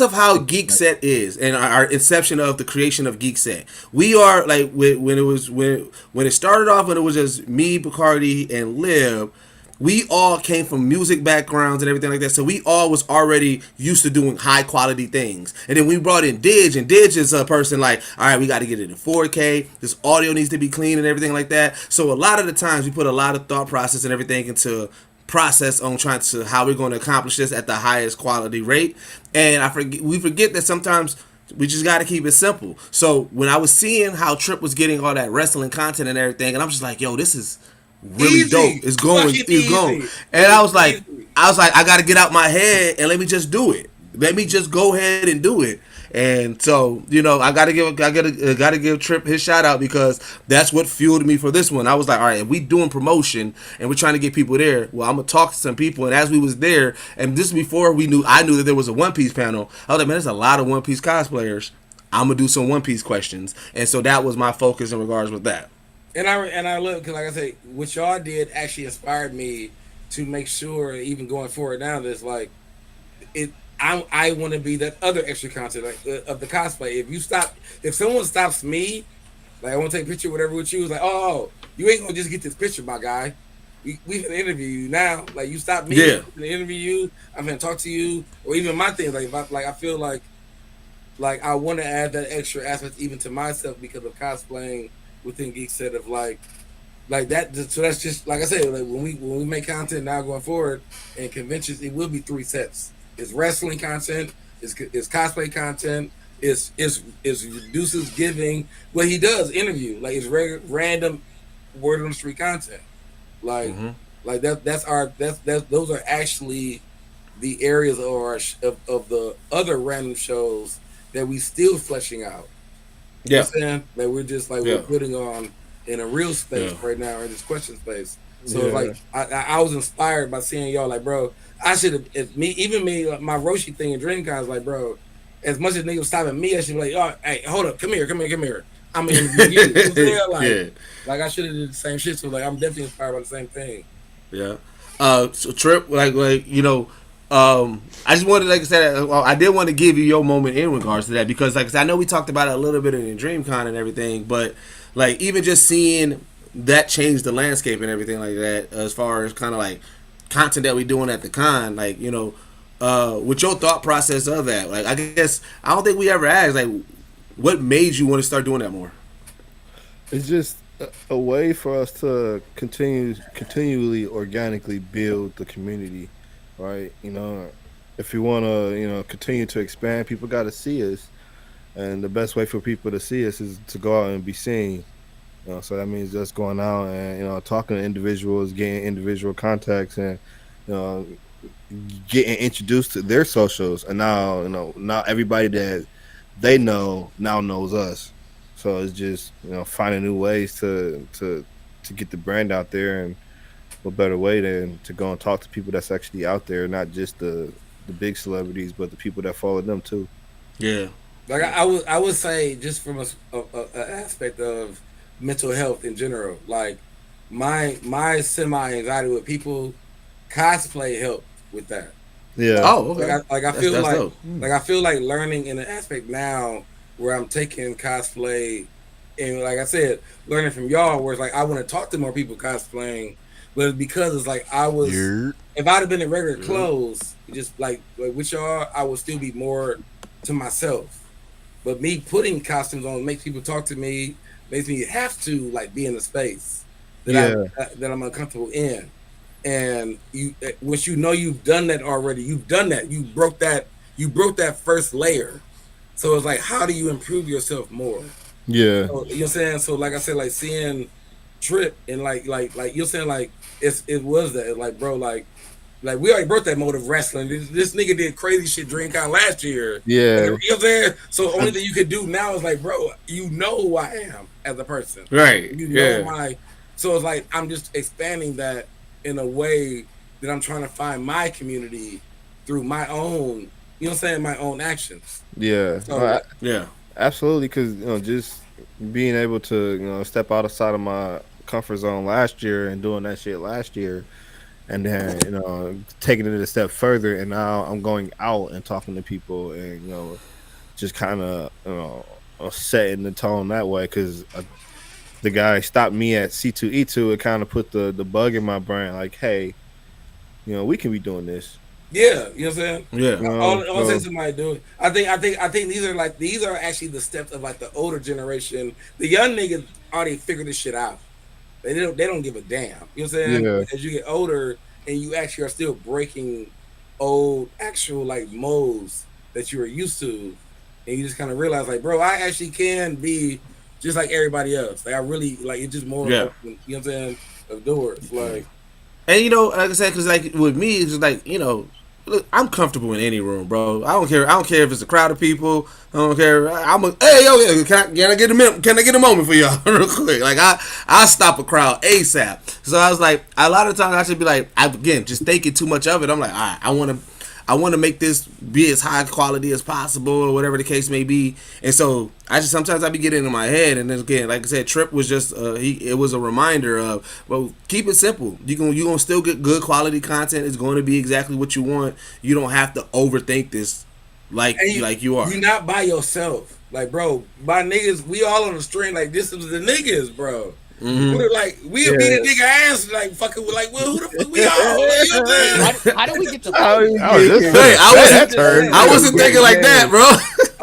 of how Geekset is and our inception of the creation of Geekset, we are like when it started off, when it was just me, Bacardi, and Lib, we all came from music backgrounds and everything like that, so we all was already used to doing high quality things. And then we brought in Didge, and Didge is a person like, all right, we got to get it in 4K, this audio needs to be clean and everything like that. So a lot of the times we put a lot of thought process and everything into process on trying to how we're going to accomplish this at the highest quality rate. And we forget that sometimes we just got to keep it simple. So when I was seeing how Trip was getting all that wrestling content and everything, and I'm just like, yo, this is really dope. It's going. And I was like, I got to get out my head and let me just do it. Let me just go ahead and do it. And so, you know, I gotta give Trip his shout out, because that's what fueled me for this one. I was like, all right, if we doing promotion and we're trying to get people there, well, I'm gonna talk to some people. And as we was there, and this is before I knew that there was a One Piece panel, I was like, man, there's a lot of One Piece cosplayers. I'm gonna do some One Piece questions, and so that was my focus in regards with that. And I love, because like I say, what y'all did actually inspired me to make sure, even going forward now, that's like it. I want to be that other extra content of the cosplay. If someone stops me, like I want to take a picture, whatever with you, it's like, oh, you ain't gonna just get this picture, my guy. We can interview you now. Like you stop me, I'm gonna interview you. I'm gonna talk to you, or even my thing. I feel like I want to add that extra aspect even to myself because of cosplaying within Geekset of like that. So that's just like I said. Like when we make content now going forward and conventions, it will be 3 sets. It's wrestling content, it's cosplay content, it's Deuce's giving what he does interview, like it's random word on the street content, like like those are actually the areas of the other random shows that we still fleshing out. You know what I'm saying? That we're just like we're putting on in a real space right now, in this question space. So like I was inspired by seeing y'all, like, bro, I should have, my Roshi thing in DreamCon is like, bro, as much as niggas stopping me, I should be like, oh, hey, hold up, come here. I'm gonna interview you. You know like I should have did the same shit. So like I'm definitely inspired by the same thing. Yeah. So Trip, like you know, I just wanted, like I said, I did want to give you your moment in regards to that, because like I said, I know we talked about it a little bit in DreamCon and everything, but like even just seeing that change the landscape and everything like that, as far as kind of like content that we doing at the con, like, you know, with your thought process of that, like I guess I don't think we ever asked, like, what made you want to start doing that more? It's just a way for us to continually organically build the community, right? If you want to, continue to expand, people got to see us, and the best way for people to see us is to go out and be seen. So that means just going out and talking to individuals, getting individual contacts, and you know getting introduced to their socials. And now now everybody that they know now knows us. So it's just finding new ways to get the brand out there, and what better way than to go and talk to people that's actually out there, not just the big celebrities, but the people that follow them too. Yeah. Like I would say, just from a aspect of mental health in general, like my semi anxiety with people, cosplay helped with that. Yeah. Oh, okay. I feel That's like dope. I feel like learning in an aspect now where I'm taking cosplay, and like I said, learning from y'all, where it's like I want to talk to more people cosplaying, but because it's like I was, if I'd have been in regular clothes, just like with y'all, I would still be more to myself. But me putting costumes on makes people talk to me, makes me have to like be in the space that I'm uncomfortable in. And you, once you've done that already, you broke that first layer. So it's like, how do you improve yourself more? Yeah. So, you know what I'm saying? So like I said, like seeing Trip and like you know what I'm saying, like it was that, like, bro, like we already broke that mode of wrestling. This nigga did crazy shit DreamCon last year. Yeah. You know what I'm saying? So the only thing you could do now is like, bro, you know who I am as a person. Right. You know so it's like I'm just expanding that in a way that I'm trying to find my community through my own, you know what I'm saying, my own actions. Yeah. So, yeah. Absolutely, because just being able to step outside of my comfort zone last year and doing that shit last year, and then taking it a step further, and now I'm going out and talking to people, and just kind of setting the tone that way, because the guy stopped me at C2E2. It kind of put the bug in my brain, like, hey, we can be doing this. Yeah, you know what I'm saying? Yeah. I'll say somebody do it. I think these are actually the steps of like the older generation. The young niggas already figured this shit out. They don't give a damn. You know what I'm saying? Yeah. As you get older and you actually are still breaking old actual like modes that you were used to, and you just kind of realize like, bro, I actually can be just like everybody else. Like I really like it's just more Yeah. you know what I'm saying, of doors. Like, And like I said, because like with me, it's just like look, I'm comfortable in any room, bro. I don't care. I don't care if it's a crowd of people. I don't care. Hey, yo, can I get a minute? Can I get a moment for y'all real quick? Like I stop a crowd ASAP. So I was like, a lot of times I should be like, again, just thinking too much of it. I'm like, all right, I want to make this be as high quality as possible, or whatever the case may be. And so sometimes I be getting in my head. And then again, like I said, Trip was just it was a reminder of, well, keep it simple. You gonna still get good quality content. It's going to be exactly what you want. You don't have to overthink this, like you are. You're not by yourself, like, bro. My niggas, we all on the string. Like, this is the niggas, bro. Mm-hmm. We're like, we'll beat a nigga ass, like, fucking, like, well, who the fuck we all? You know what I'm saying? How do we get to I wasn't thinking like that, bro.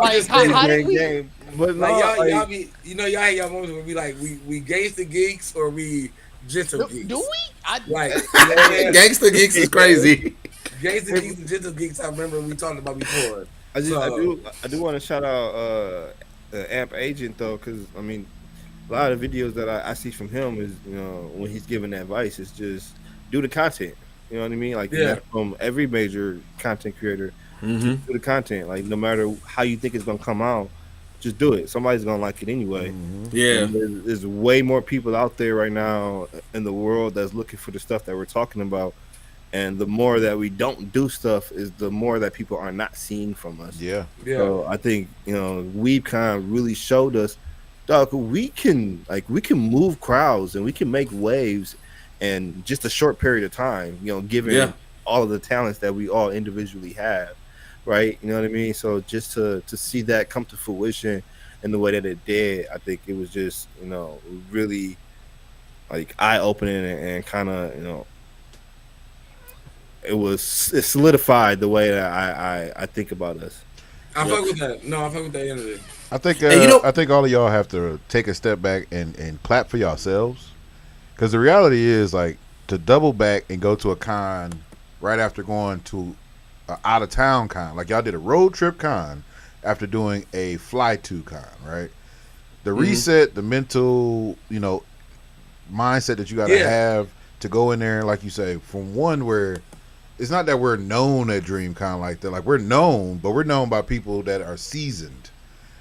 Like, how did we? But like, y'all be, y'all had y'all moments where we like, we gangsta geeks or we gentle geeks. Do we? Like, Gangsta geeks is crazy. Gangsta geeks and gentle geeks. I remember we talked about before. I do want to shout out Amp Agent though, because I mean, a lot of videos that I see from him is when he's giving advice, it's just do the content. You know what I mean? Like that's from every major content creator. Mm-hmm. Do the content. Like no matter how you think it's gonna come out, just do it. Somebody's gonna like it anyway. Mm-hmm. Yeah. There's way more people out there right now in the world that's looking for the stuff that we're talking about. And the more that we don't do stuff is the more that people are not seeing from us. Yeah. So I think Weebcon really showed us, dog, we can move crowds and we can make waves in just a short period of time, given all of the talents that we all individually have, right? You know what I mean? So just to see that come to fruition in the way that it did, I think it was just, really like eye-opening and kind of, it solidified the way that I think about us. I fuck with that. No, I fuck with that energy. I think And I think all of y'all have to take a step back and clap for yourselves, because the reality is like to double back and go to a con right after going to an out of town con, like y'all did a road trip con after doing a fly to con, right? The reset, the mental, mindset that you got to have to go in there, like you say, from one where it's not that we're known at DreamCon like that. Like we're known, but we're known by people that are seasoned.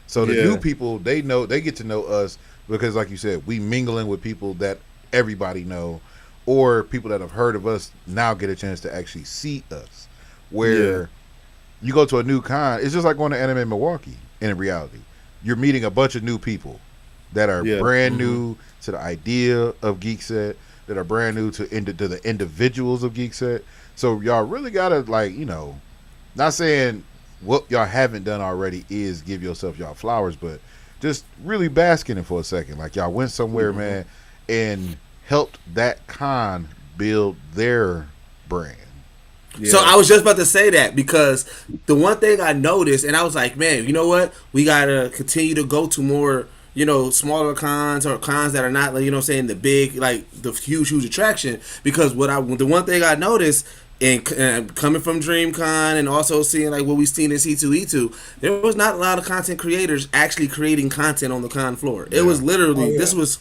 So the new people, they get to know us because, like you said, we mingling with people that everybody know, or people that have heard of us now get a chance to actually see us. Where you go to a new con, it's just like going to Anime Milwaukee. In reality, you're meeting a bunch of new people that are brand new to the idea of Geekset, that are brand new to the individuals of Geekset. So y'all really gotta not saying what y'all haven't done already is give yourself y'all flowers, but just really bask in it for a second. Like y'all went somewhere, man, and helped that con build their brand. Yeah. So I was just about to say that, because the one thing I noticed, and I was like, man, you know what? We gotta continue to go to more, smaller cons or cons that are not, the big, like the huge attraction. Because the one thing I noticed, and coming from DreamCon and also seeing like what we've seen in C2E2, there was not a lot of content creators actually creating content on the con floor. It was literally this was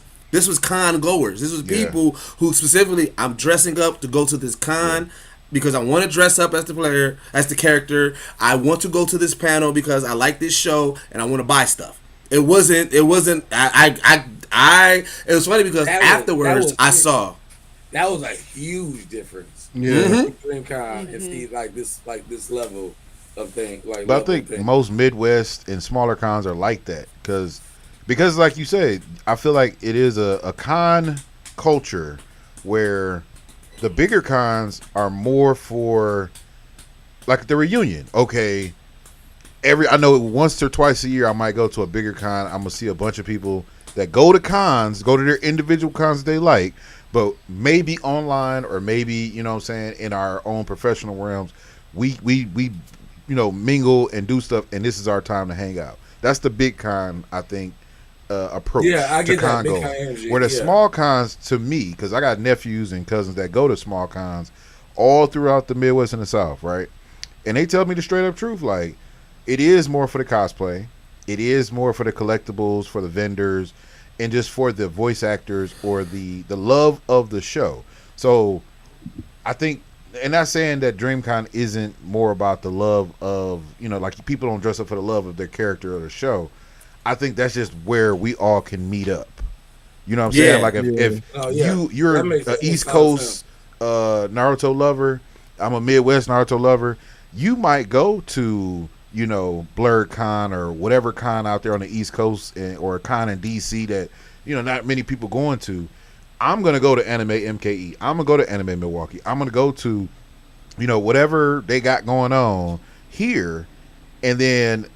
con goers. This was people who specifically, I'm dressing up to go to this con. Because I want to dress up as the player, as the character. I want to go to this panel because I like this show and I want to buy stuff. It wasn't. It was funny because afterwards I saw. That was a huge difference. Yeah. DreamCon and see this level of thing. But I think most Midwest and smaller cons are like that because like you said, I feel like it is a con culture where the bigger cons are more for like the reunion. Okay, I know once or twice a year I might go to a bigger con. I'm gonna see a bunch of people that go to their individual cons they like, but maybe online or maybe in our own professional realms, we mingle and do stuff, and this is our time to hang out. That's the big con, I think. Approach I to get con that big goals. con energy. Where the small cons, to me, because I got nephews and cousins that go to small cons all throughout the Midwest and the South, right? And they tell me the straight up truth, like it is more for the cosplay, it is more for the collectibles, for the vendors, and just for the voice actors or the love of the show. So I think, and not saying that DreamCon isn't more about the love of, like people don't dress up for the love of their character or the show. I think that's just where we all can meet up. You know what I'm saying? Like if you're an East Coast Naruto lover, I'm a Midwest Naruto lover, you might go to, Blurred Con or whatever con out there on the East Coast or a con in DC that, not many people going to. I'm going to go to Anime MKE. I'm going to go to Anime Milwaukee. I'm going to go to, whatever they got going on here, and then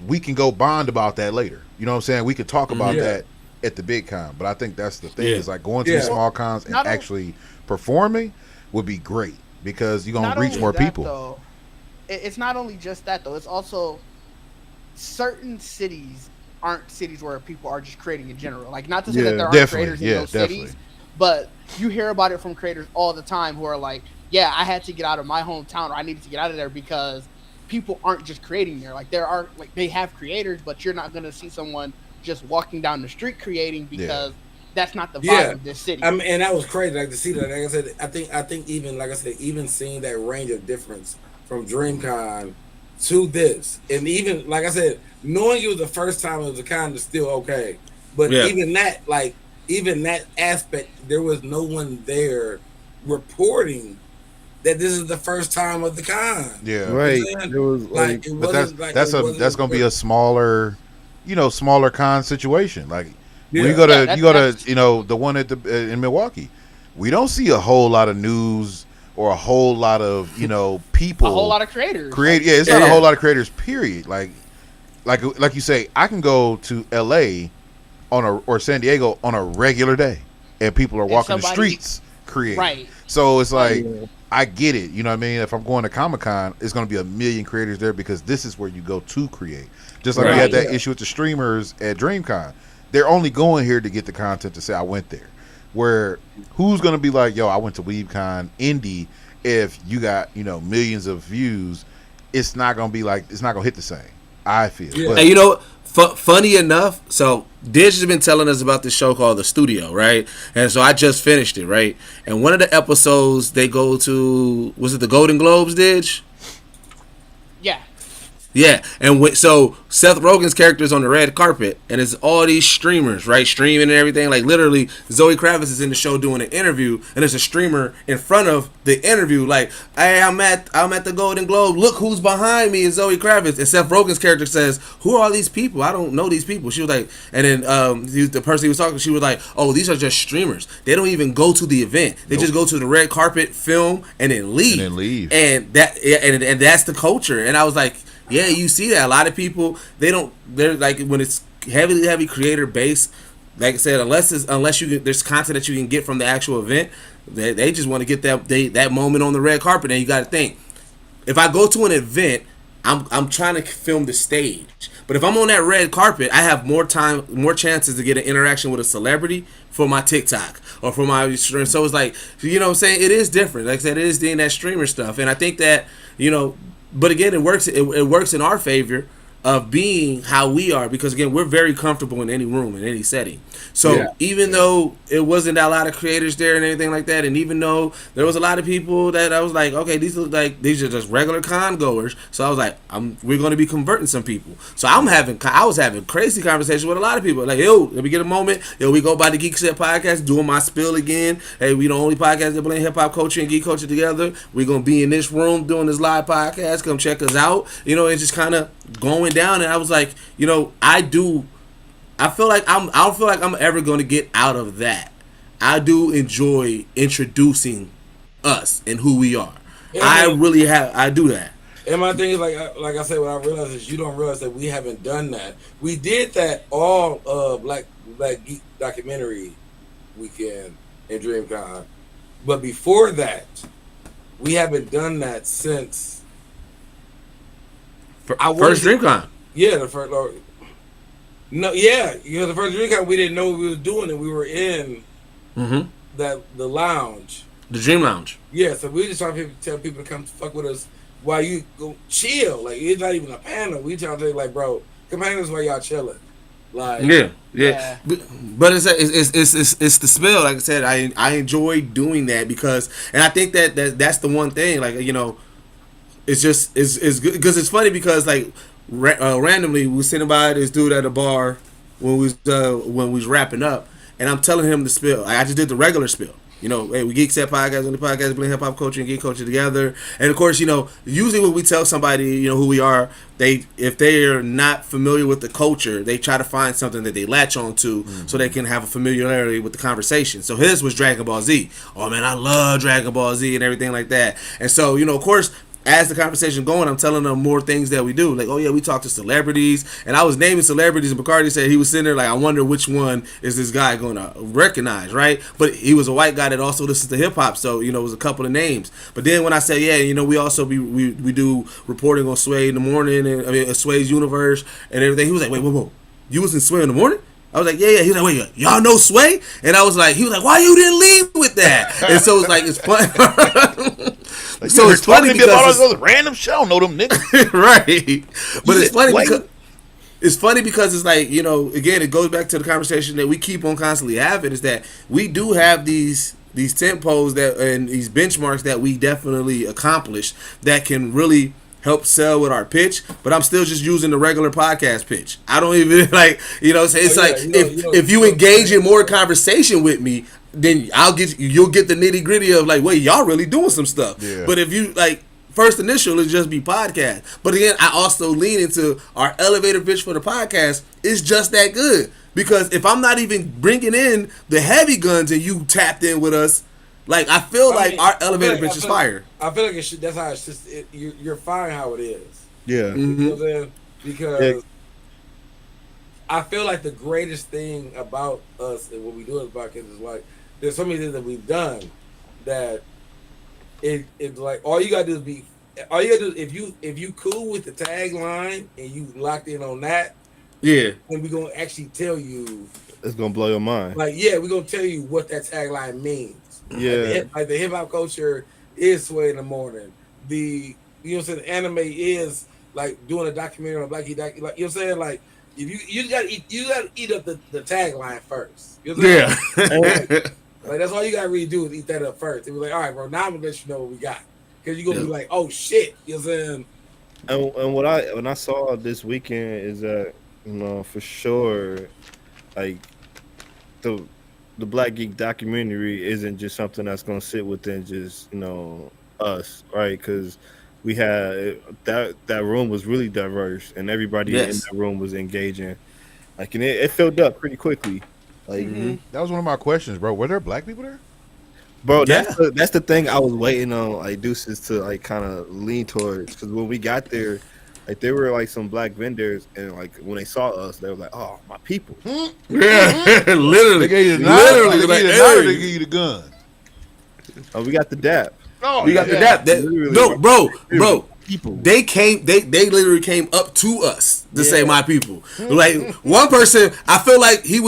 we can go bond about that later. You know what I'm saying? We could talk about that at the big con. But I think that's the thing is like going to the small cons and actually performing would be great because you're going to reach more people. Though, it's not only just that, though. It's also certain cities aren't cities where people are just creating in general. Like, not to say that there aren't creators in those cities, but you hear about it from creators all the time who are like, yeah, I had to get out of my hometown or I needed to get out of there because people aren't just creating there. Like there are, like they have creators, but you're not going to see someone just walking down the street creating because that's not the vibe of this city. I mean, and that was crazy. Like to see that. Like I said, I think even like I said, even seeing that range of difference from DreamCon to this, and even like I said, knowing it was the first time it was a con is still okay. But even that aspect, there was no one there reporting that this is the first time of the con. Yeah, right. It was like, it wasn't that's gonna be a smaller, smaller con situation. Like when you go to, the one at in Milwaukee, we don't see a whole lot of news or a whole lot of people, a whole lot of creators. It's not a whole lot of creators. Period. Like you say, I can go to LA or San Diego on a regular day, and people are walking the streets create. Right. So it's like, I get it. You know what I mean? If I'm going to Comic-Con, it's going to be a million creators there because this is where you go to create. Just like we had that issue with the streamers at DreamCon. They're only going here to get the content to say, I went there. Where who's going to be like, yo, I went to Weebcon Indy, if you got, millions of views, it's not going to be like, it's not going to hit the same, I feel. Yeah. And funny enough, so Dish has been telling us about this show called The Studio, right? And so I just finished it, right? And one of the episodes they go to, was it the Golden Globes, Dish? Yeah. Yeah, and so Seth Rogen's character is on the red carpet, and it's all these streamers, right, streaming and everything. Like literally, Zoe Kravitz is in the show doing an interview, and there's a streamer in front of the interview, like, "Hey, I'm at the Golden Globe. Look who's behind me is Zoe Kravitz." And Seth Rogen's character says, "Who are all these people? I don't know these people." She was like, and then the person he was talking to, she was like, "Oh, these are just streamers. They don't even go to the event. They just go to the red carpet, film, and then leave. And that's the culture." And I was like, yeah, you see that. A lot of people, they're like, when it's heavy creator based, like I said, unless there's content that you can get from the actual event, they just want to get that moment on the red carpet. And you got to think, if I go to an event, I'm trying to film the stage. But if I'm on that red carpet, I have more chances to get an interaction with a celebrity for my TikTok or for my stream. So it's like, you know what I'm saying? It is different. Like I said, it is doing that streamer stuff. And I think that, but again, it works in our favor of being how we are, because again, we're very comfortable in any room, in any setting. So even though it wasn't a lot of creators there and anything like that, and even though there was a lot of people that I was like, okay, these look like these are just regular con goers, so I was like, we're going to be converting some people. So I was having crazy conversations with a lot of people, like, yo, let me get a moment, we go by the Geekset podcast, doing my spill again. Hey, we the only podcast that blend hip hop culture and geek culture together. We're gonna be in this room doing this live podcast. Come check us out. It's just kind of going down, and I was like, I feel like I don't feel like I'm ever going to get out of that. I do enjoy introducing us and who we are. Yeah, I do that. And my thing is, like I said, what I realize is you don't realize that we haven't done that. We did that all Black Geek documentary weekend in DreamCon, but before that, we haven't done that since first DreamCon. Yeah, the first. The first DreamCon we didn't know what we were doing, and we were in the lounge, the Dream Lounge. Yeah, so we just trying to tell people to come fuck with us while you go chill. Like, it's not even a panel. We trying to say, like, bro, come hang us while y'all chilling. Like, yeah. But it's the spill. Like I said, I enjoy doing that because, and I think that's the one thing. Like, it's just it's good because it's funny because like randomly we were sitting by this dude at a bar when we was wrapping up, and I'm telling him the spill. I just did the regular spill. Hey, we Geekset podcast, on the podcast, blend hip hop culture and geek culture together. And of course, usually when we tell somebody, who we are, if they are not familiar with the culture, they try to find something that they latch on to so they can have a familiarity with the conversation. So his was Dragon Ball Z. Oh man, I love Dragon Ball Z and everything like that. And so, of course, as the conversation going, I'm telling them more things that we do. Like, oh yeah, we talk to celebrities, and I was naming celebrities, and Bacardi said he was sitting there like, I wonder which one is this guy going to recognize, right? But he was a white guy that also listens to hip hop, so it was a couple of names. But then when I said, we also we do reporting on Sway in the morning, and Sway's universe and everything, he was like, wait, you was in Sway in the morning? I was like, yeah. He's like, wait, y'all know Sway? And I was like, he was like, why you didn't leave with that? And so it's like, it's fun. Like, so it's funny because all random shit. I don't know them niggas, right? But it's funny because it's like, again, it goes back to the conversation that we keep on constantly having, is that we do have these tempos that and these benchmarks that we definitely accomplish that can really help sell with our pitch, but I'm still just using the regular podcast pitch. I don't even if you engage in more conversation with me, then you'll get the nitty gritty of like, wait, y'all really doing some stuff. Yeah. But if you like, first initial is just be podcast. But again, I also lean into our elevator pitch for the podcast. It's just that good, because if I'm not even bringing in the heavy guns and you tapped in with us, like I feel like our elevator pitch is fire. I feel like that's how it's just. You're fine how it is. Yeah. You know what I'm saying? Because I feel like the greatest thing about us and what we do as podcast is like, there's so many things that we've done, that it's like all you gotta do if you cool with the tagline and you locked in on that, Yeah. then we're gonna actually tell you. It's gonna blow your mind. Like, yeah, we're gonna tell you what that tagline means. Yeah. Like the hip hop culture is Sway in the Morning. The the anime is like doing a documentary on Blackie Like, you know what I'm saying? Like, if you gotta eat up the tagline first. You know what I'm saying? Like that's all you gotta really do is eat that up first. And be like, all right, bro, now I'm gonna let you know what we got. Because you're gonna be like, oh shit. You know what I'm saying? And when I saw this weekend is that, for sure, like the Black Geek documentary isn't just something that's gonna sit within just us, right? Because we had that room was really diverse, and everybody in that room was engaging. Like, and it filled up pretty quickly. Like that was one of my questions, bro. Were there black people there? Bro, that's the thing I was waiting on, like Deuces to like kind of lean towards, because when we got there, like there were like some black vendors, and like when they saw us, they were like, "Oh, my people!" Yeah, literally, They gave you the literally, knife, they gave you the gun. Oh, we got the dap. Oh, we got the dap. No, bro. People. They literally came up to us to say my people. Like one person, I feel like he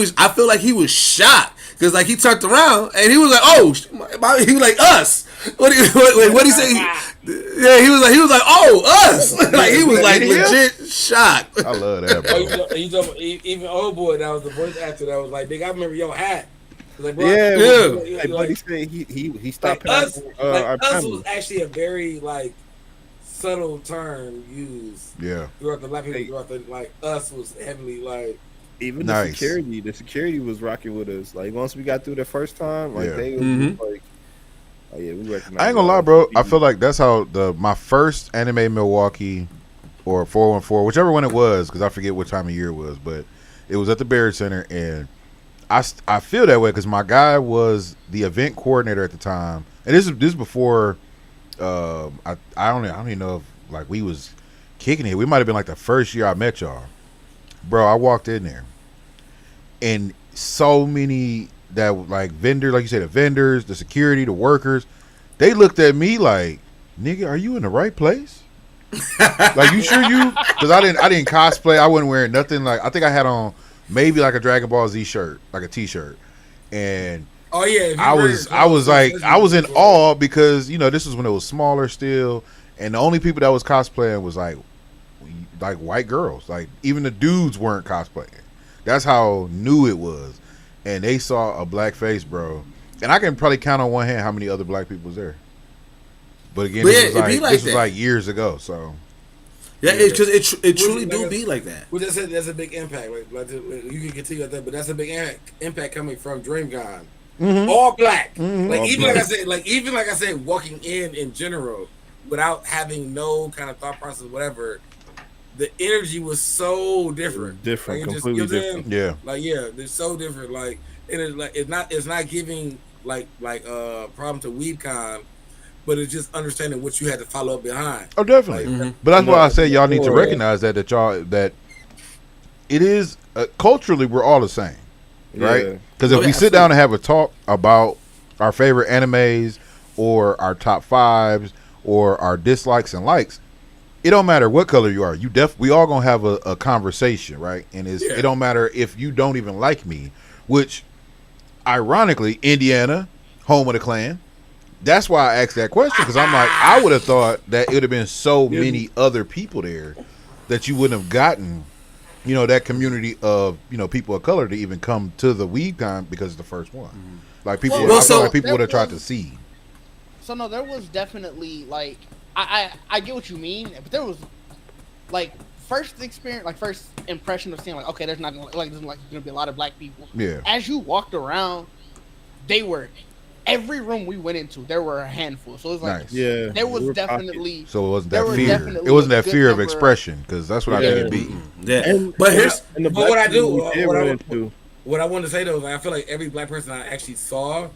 was shocked because like he turned around and he was like, "Oh," he was like, "Us." What he say? Yeah, he was like, "Oh, us." Like he was like legit shocked. I love that, bro. Even old boy that was the voice actor that was like, "Nigga, I remember your hat." Like, bro, But he said he stopped. Like us was actually a very like subtle term used. Yeah. Throughout the black people, like us was heavily like. Even the security was rocking with us. Like once we got through the first time, like they was like, oh yeah, we recognize. I ain't gonna lie, bro. I feel like that's how my first anime Milwaukee or 414, whichever one it was, because I forget what time of year it was, but it was at the Barrett Center, and I feel that way because my guy was the event coordinator at the time, and this is before. I don't even know if like we was kicking it. We might have been like the first year I met y'all, bro. I walked in there, and so many that like vendors, like you said, the vendors, the security, the workers, they looked at me like, "Nigga, are you in the right place?" Like, you sure you? Because I didn't cosplay. I wasn't wearing nothing. Like, I think I had on maybe like a Dragon Ball Z shirt, like a T-shirt, and. Oh yeah, I was in awe because this was when it was smaller still, and the only people that was cosplaying was like white girls. Like even the dudes weren't cosplaying. That's how new it was, and they saw a black face, bro. And I can probably count on one hand how many other black people was there. But again, this was like years ago, so. Yeah, because it truly do be like that. Well, that's a big impact. Like you can continue at that, but that's a big impact coming from DreamCon. Mm-hmm. All black, like I said, walking in general, without having no kind of thought process, whatever, the energy was so different, completely different. Yeah, they're so different. Like, and it's not giving like problem to Weebcon, but it's just understanding what you had to follow up behind. Oh, definitely. But that's why I say y'all need to recognize that it is culturally we're all the same. Right? Because if we sit down and have a talk about our favorite animes or our top fives or our dislikes and likes, it don't matter what color you are. We all gonna have a conversation, right? And it don't matter if you don't even like me, which ironically, Indiana, home of the Klan. That's why I asked that question, because I'm like, I would have thought that it would have been so many other people there that you wouldn't have gotten that community of, people of color to even come to the Weebcon because it's the first one. Like people, people would have tried to see. So no, there was definitely like, I get what you mean, but there was like first impression of seeing like, okay, there's gonna be a lot of black people. Yeah. As you walked around, every room we went into, there were a handful. So it was like, there was definitely. So it wasn't that fear. It wasn't that fear of expression, because that's what I think it'd be. Yeah. What I wanted to say though, like, I feel like every black person I actually saw,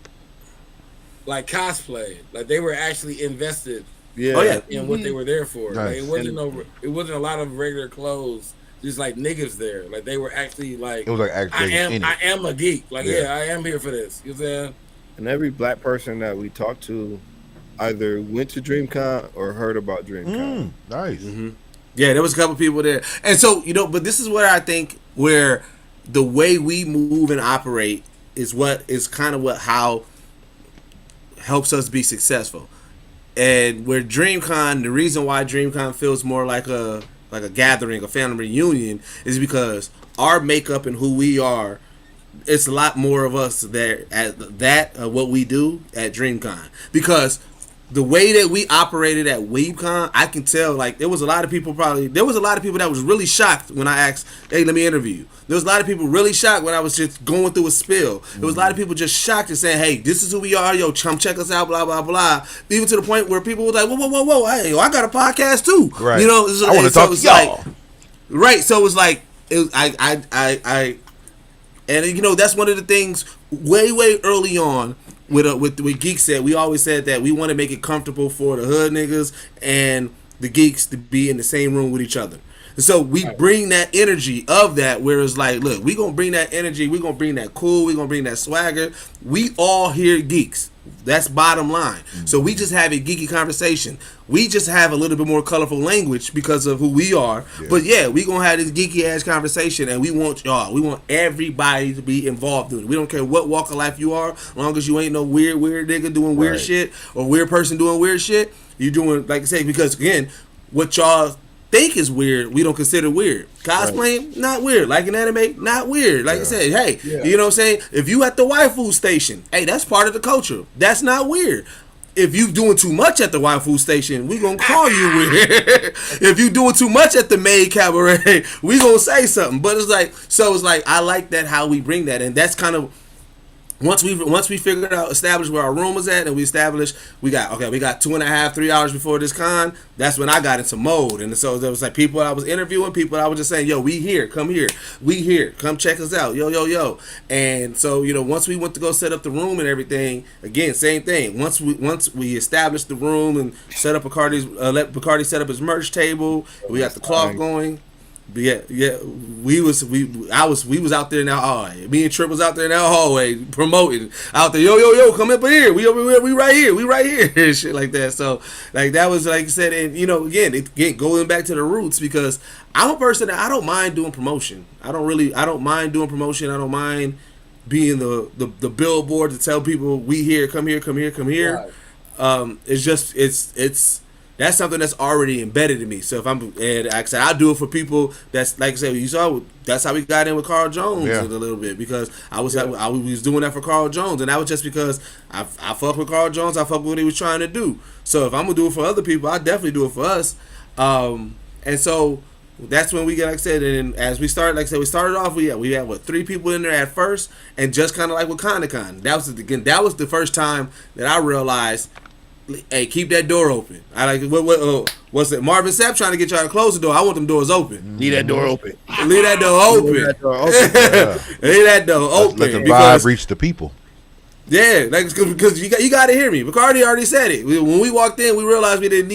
like cosplay, like they were actually invested. In what they were there for. Nice. Like, it wasn't a lot of regular clothes. Just like niggas there. Like they were actually like. It was like actually. I am a geek. Like I am here for this. You know what I'm saying? And every black person that we talked to either went to DreamCon or heard about DreamCon. Nice. Mm-hmm. Yeah, there was a couple people there. And so, but this is where I think where the way we move and operate is what is kind of how helps us be successful. And where DreamCon, the reason why DreamCon feels more like a gathering, a family reunion, is because our makeup and who we are, it's a lot more of us there at what we do at DreamCon. Because the way that we operated at Weebcon, I can tell, like, there was a lot of people that was really shocked when I asked, hey, let me interview you. There was a lot of people really shocked when I was just going through a spill. There was a lot of people just shocked and saying, hey, this is who we are, yo, come check us out, blah, blah, blah. Even to the point where people were like, whoa, hey, I got a podcast too. Right. I want to talk to y'all. Right, so it was like, and that's one of the things way early on with Geekset. We always said that we want to make it comfortable for the hood niggas and the geeks to be in the same room with each other. And so we bring that energy of that, where it's like, look, we gonna bring that energy, we gonna bring that cool, we gonna bring that swagger. We all here geeks. That's bottom line. So we just have a geeky conversation. We just have a little bit more colorful language because of who we are. Yeah. But yeah, we gonna have this geeky ass conversation, and we want everybody to be involved in it. We don't care what walk of life you are, as long as you ain't no weird nigga doing weird shit or weird person doing weird shit. You doing, like I say, because again, what y'all think is weird, we don't consider weird. Cosplaying, not weird. Like an anime, not weird. Like I said, hey, you know what I'm saying? If you at the waifu station, hey, that's part of the culture. That's not weird. If you doing too much at the waifu station, we gonna call you weird. If you doing too much at the maid cabaret, we gonna say something. But it's like I like that how we bring that, and that's kind of once we figured out, established where our room was at, and we established we got 2.5, 3 hours before this con. That's when I got into mode, and so there was like people I was interviewing, people I was just saying, yo, we here, come here, we here, come check us out, yo, and so once we went to go set up the room and everything, again, same thing. Once we established the room and set up let Bacardi set up his merch table, we got the cloth going. Yeah, we was out there in that hallway. Me and Trip was out there in that hallway promoting out there. Yo, come up here. We right here, and shit like that. So like that was like I said, and again going back to the roots, because I'm a person that I don't mind doing promotion. I don't mind doing promotion. I don't mind being the billboard to tell people we here, come here. Right. It's that's something that's already embedded in me. So and like I said, I do it for people that's like I said, you saw that's how we got in with Carl Jones a little bit, because I was doing that for Carl Jones, and that was just because I fuck with Carl Jones, I fuck with what he was trying to do. So if I'm gonna do it for other people, I definitely do it for us. And so that's when we get, like I said, and as we started, like I said, we started off, we had 3 people in there at first, and just kind of like with Con, that was the first time that I realized, hey, keep that door open. I like what's it? Marvin Sapp trying to get y'all to close the door. I want them doors open. Leave that door open. Leave that door open. Leave that door open. Let the vibe reach the people. Yeah, like because you got to hear me. Bacardi already said it. When we walked in, we realized we didn't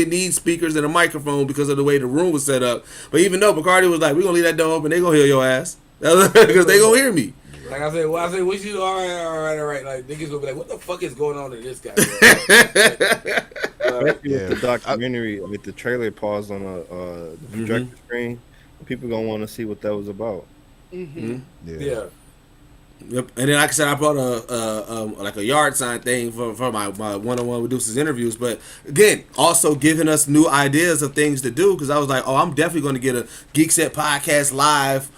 need speakers and a microphone because of the way the room was set up. But even though Bacardi was like, we're gonna leave that door open, they gonna hear your ass because they gonna hear me. Like I said, we should all right. Like niggas gonna be like, what the fuck is going on in this guy? With the documentary, with the trailer paused on the projector screen, people gonna want to see what that was about. Mm-hmm. Yeah. Yep. And then, like I said, I brought a yard sign thing for my one-on-one with Deuce's interviews. But again, also giving us new ideas of things to do, because I was like, I'm definitely going to get a Geekset podcast live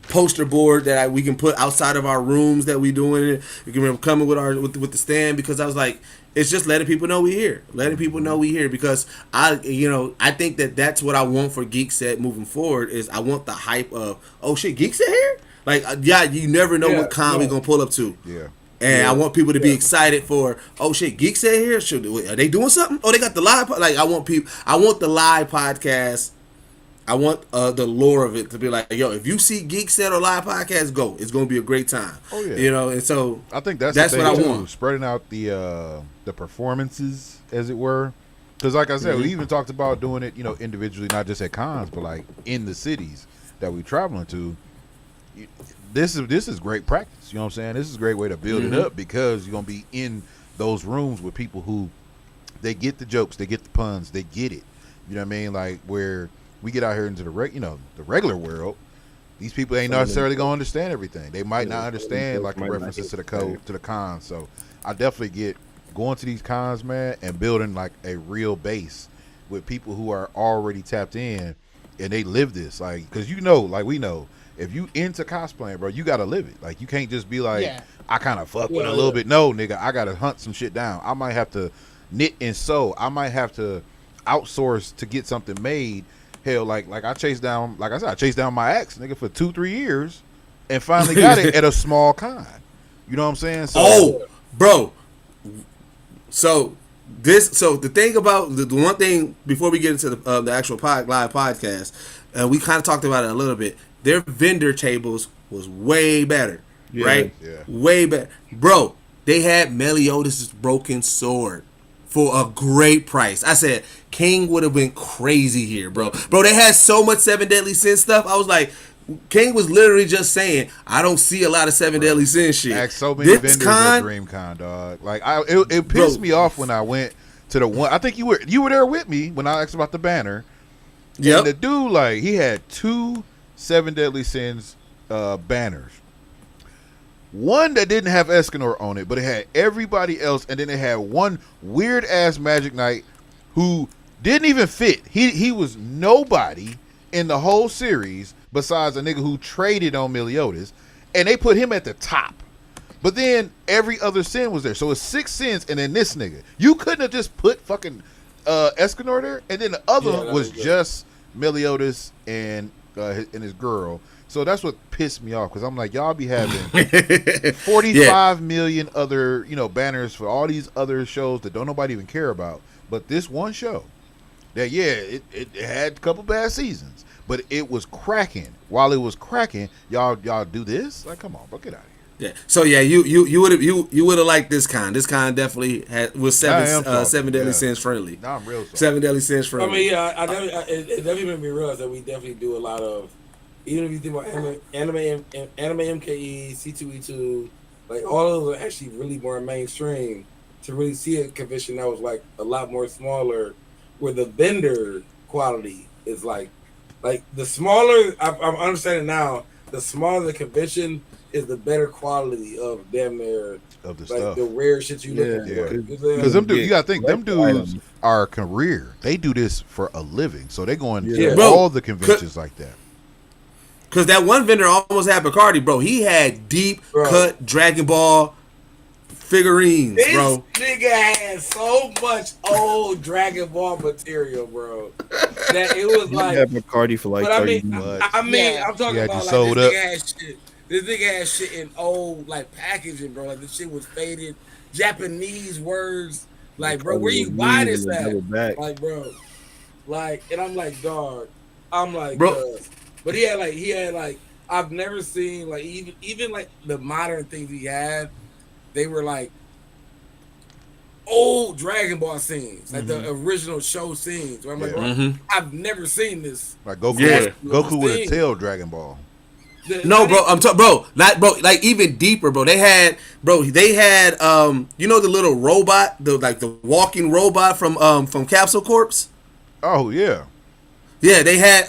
poster board that we can put outside of our rooms that we doing it. We can come in with the stand, because I was like, it's just letting people know we here, because I think that's what I want for Geekset moving forward. Is I want the hype of, oh shit, Geekset here. Like, you never know what con we gonna pull up to. Yeah. And I want people to be excited for, oh shit, Geekset here. Are they doing something? Oh, they got the live. Like, I want the live podcast. I want the lore of it to be like, yo, if you see Geekset or live podcast, go. It's gonna be a great time. Oh yeah. And so I think that's what I want. Spreading out the performances, as it were. Because like I said, we even talked about doing it, individually, not just at cons, but like in the cities that we traveling to. this is great practice. You know what I'm saying? This is a great way to build it up because you're gonna be in those rooms with people who they get the jokes, they get the puns, they get it. You know what I mean? Like where we get out here into the regular world, these people ain't necessarily gonna understand everything. They might not understand like the references to the cons. So I definitely get going to these cons, man, and building like a real base with people who are already tapped in and they live this. Like, cause like we know, if you into cosplaying, bro, you gotta live it. Like you can't just be like, I kind of fuck with it a little bit. No, nigga, I gotta hunt some shit down. I might have to knit and sew. I might have to outsource to get something made. Hell, like I chased down, like I said, I chased down my ex, nigga, for 2-3 years, and finally got it at a small con. You know what I'm saying? So, bro. So the thing about the one thing before we get into the actual live podcast, we kind of talked about it a little bit. Their vendor tables was way better, right? Yeah. Way better, bro. They had Meliodas' broken sword for a great price. I said King would have been crazy here, bro. Bro, they had so much 7 Deadly Sins stuff. I was like, King was literally just saying, I don't see a lot of 7 Deadly Sins shit. Asked so many vendors at DreamCon, dog. Like it pissed me off when I went to the one. I think you were there with me when I asked about the banner. Yeah. And the dude, like, he had 2 7 Deadly Sins banners. One that didn't have Escanor on it, but it had everybody else, and then it had one weird ass Magic Knight who didn't even fit. He was nobody in the whole series besides a nigga who traded on Meliodas, and they put him at the top. But then every other sin was there, so it's 6 sins, and then this nigga. You couldn't have just put fucking Escanor there, and then the other one was just Meliodas and his girl. So that's what pissed me off, because I'm like, y'all be having 45 million other, banners for all these other shows that don't nobody even care about. But this one show, that it had a couple bad seasons, but it was cracking. While it was cracking, y'all do this? Like, come on, bro, get out of here. Yeah. So you would have liked this con. This con definitely was 7 Deadly Sins friendly. No, I'm real sorry. 7 Deadly Sins friendly. I mean, it definitely made me realize that we definitely do a lot of. Even if you think about anime MKE, C2E2, like all of those are actually really more mainstream. To really see a convention that was like a lot more smaller, where the vendor quality is like the smaller. I'm understanding now. The smaller the convention is, the better quality of damn near of the like stuff. the rare shit you look for. Because them dudes, you gotta think them dudes are a career. They do this for a living, so they going to all the conventions like that. Because that one vendor almost had Bacardi, bro. He had deep cut Dragon Ball figurines, bro. This nigga had so much old Dragon Ball material, bro, that it was like. Had Bacardi for like 30 months. I'm talking about like this nigga had shit. This nigga had shit in old like packaging, bro. Like the shit was faded, Japanese words. Like, bro, where you buy this at? Like, bro, like, and I'm like, dog. I'm like, bro. But he had like I've never seen like even like the modern things he had, they were like old Dragon Ball scenes, like the original show scenes. Where I'm like, bro, I've never seen this. Like Goku with a tail Dragon Ball. I'm talking, bro. Like even deeper, bro. They had you know the little robot, the walking robot from Capsule Corp. Oh yeah. Yeah, they had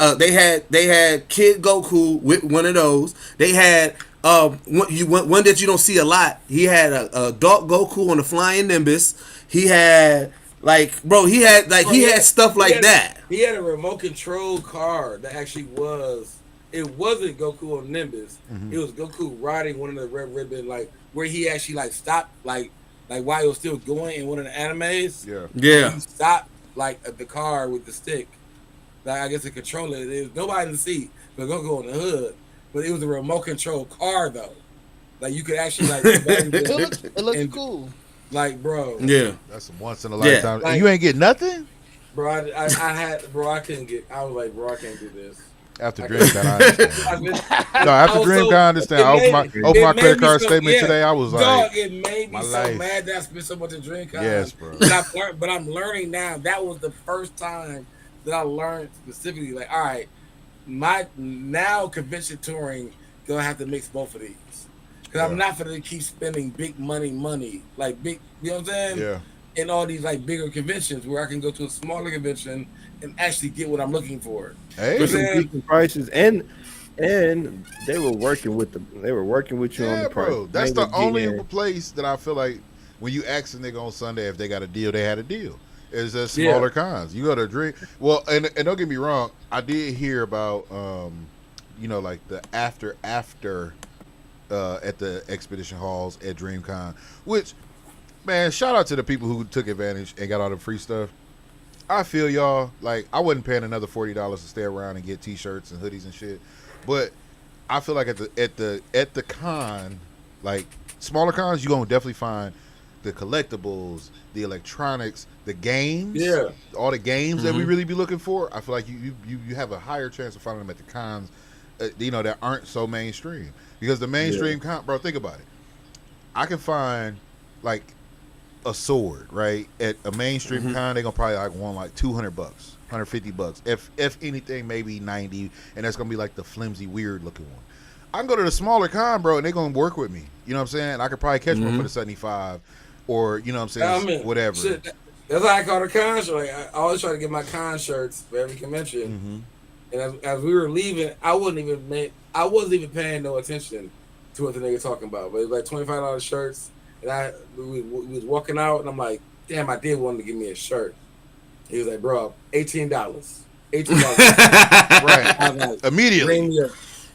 Kid Goku with one of those. They had one that you don't see a lot. He had a adult Goku on the flying Nimbus. He had he had stuff like that. He had a remote control car that actually wasn't Goku on Nimbus. It was Goku riding one of the Red Ribbon, like where he actually stopped like while he was still going in one of the animes. Yeah. He stopped the car with the stick. Like, I guess the controller. There was nobody in the seat, but Goku on the hood. But it was a remote control car though. Like you could actually it looks cool. Like, bro. Yeah. That's some once in a lifetime. And you ain't get nothing? Bro, I couldn't get. I was like, bro, I can't do this. After DreamCon, I understand. After DreamCon, I understand. I opened my credit card statement today. I was like, it made me so mad that I spent so much at DreamCon. Yes, bro. But I'm learning now. That was the first time that I learned specifically, like, all right, my now convention touring gonna have to mix both of these. Because I'm not gonna keep spending big money, like big, you know what I'm saying? Yeah. In all these like bigger conventions where I can go to a smaller convention and actually get what I'm looking for. Hey, For some decent prices, and they were working with you on the price. bro. That's the only place that I feel like when you ask a nigga on Sunday if they got a deal, they had a deal. It's just smaller cons. You go to drink. Well, and don't get me wrong, I did hear about like the after at the exhibition halls at DreamCon, which, man, shout out to the people who took advantage and got all the free stuff. I feel y'all. Like, I wasn't paying another $40 to stay around and get T-shirts and hoodies and shit, but I feel like at the con, like smaller cons, you gonna definitely find the collectibles, the electronics, the games, all the games that we really be looking for. I feel like you have a higher chance of finding them at the cons, that aren't so mainstream. Because the mainstream con, bro, think about it. I can find like a sword, right? At a mainstream con, they're gonna probably want like $200, $150. If anything, maybe 90, and that's gonna be like the flimsy, weird looking one. I can go to the smaller con, bro, and they're gonna work with me. You know what I'm saying? I could probably catch one for the 75, or you know what I'm saying, whatever. Shit, that's how I call the con shirt. Like, I always try to get my con shirts for every convention. And as we were leaving, I wasn't even paying no attention to what the nigga talking about. But it was like $25 shirts, and we was walking out, and I'm like, damn, I did want to give me a shirt. He was like, bro, $18. Right. Like, immediately.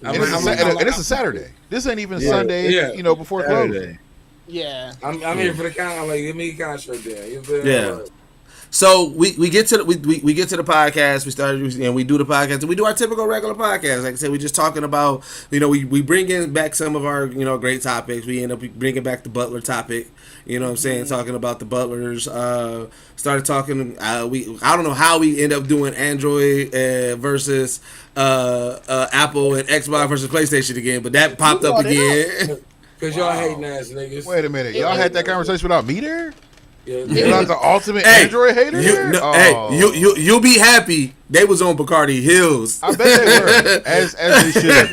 And it's a Saturday. This ain't even Sunday, before closing. Yeah. I'm here for the con. I'm like, give me a con shirt then. You know what So we get to we get to the podcast. We started and we do the podcast. And we do our typical regular podcast. Like I said, we just talking about we bring in back some of our great topics. We end up bringing back the Butler topic. You know what I'm saying? Talking about the Butlers. Started talking. I don't know how we end up doing Android versus Apple and Xbox versus PlayStation again, but that popped up again. Because y'all hating ass niggas. Wait a minute, y'all had that conversation without me there? Yeah, you're not the ultimate Android hater. Hey, you'll be happy. They was on Bacardi Hills. I bet they were, as they should.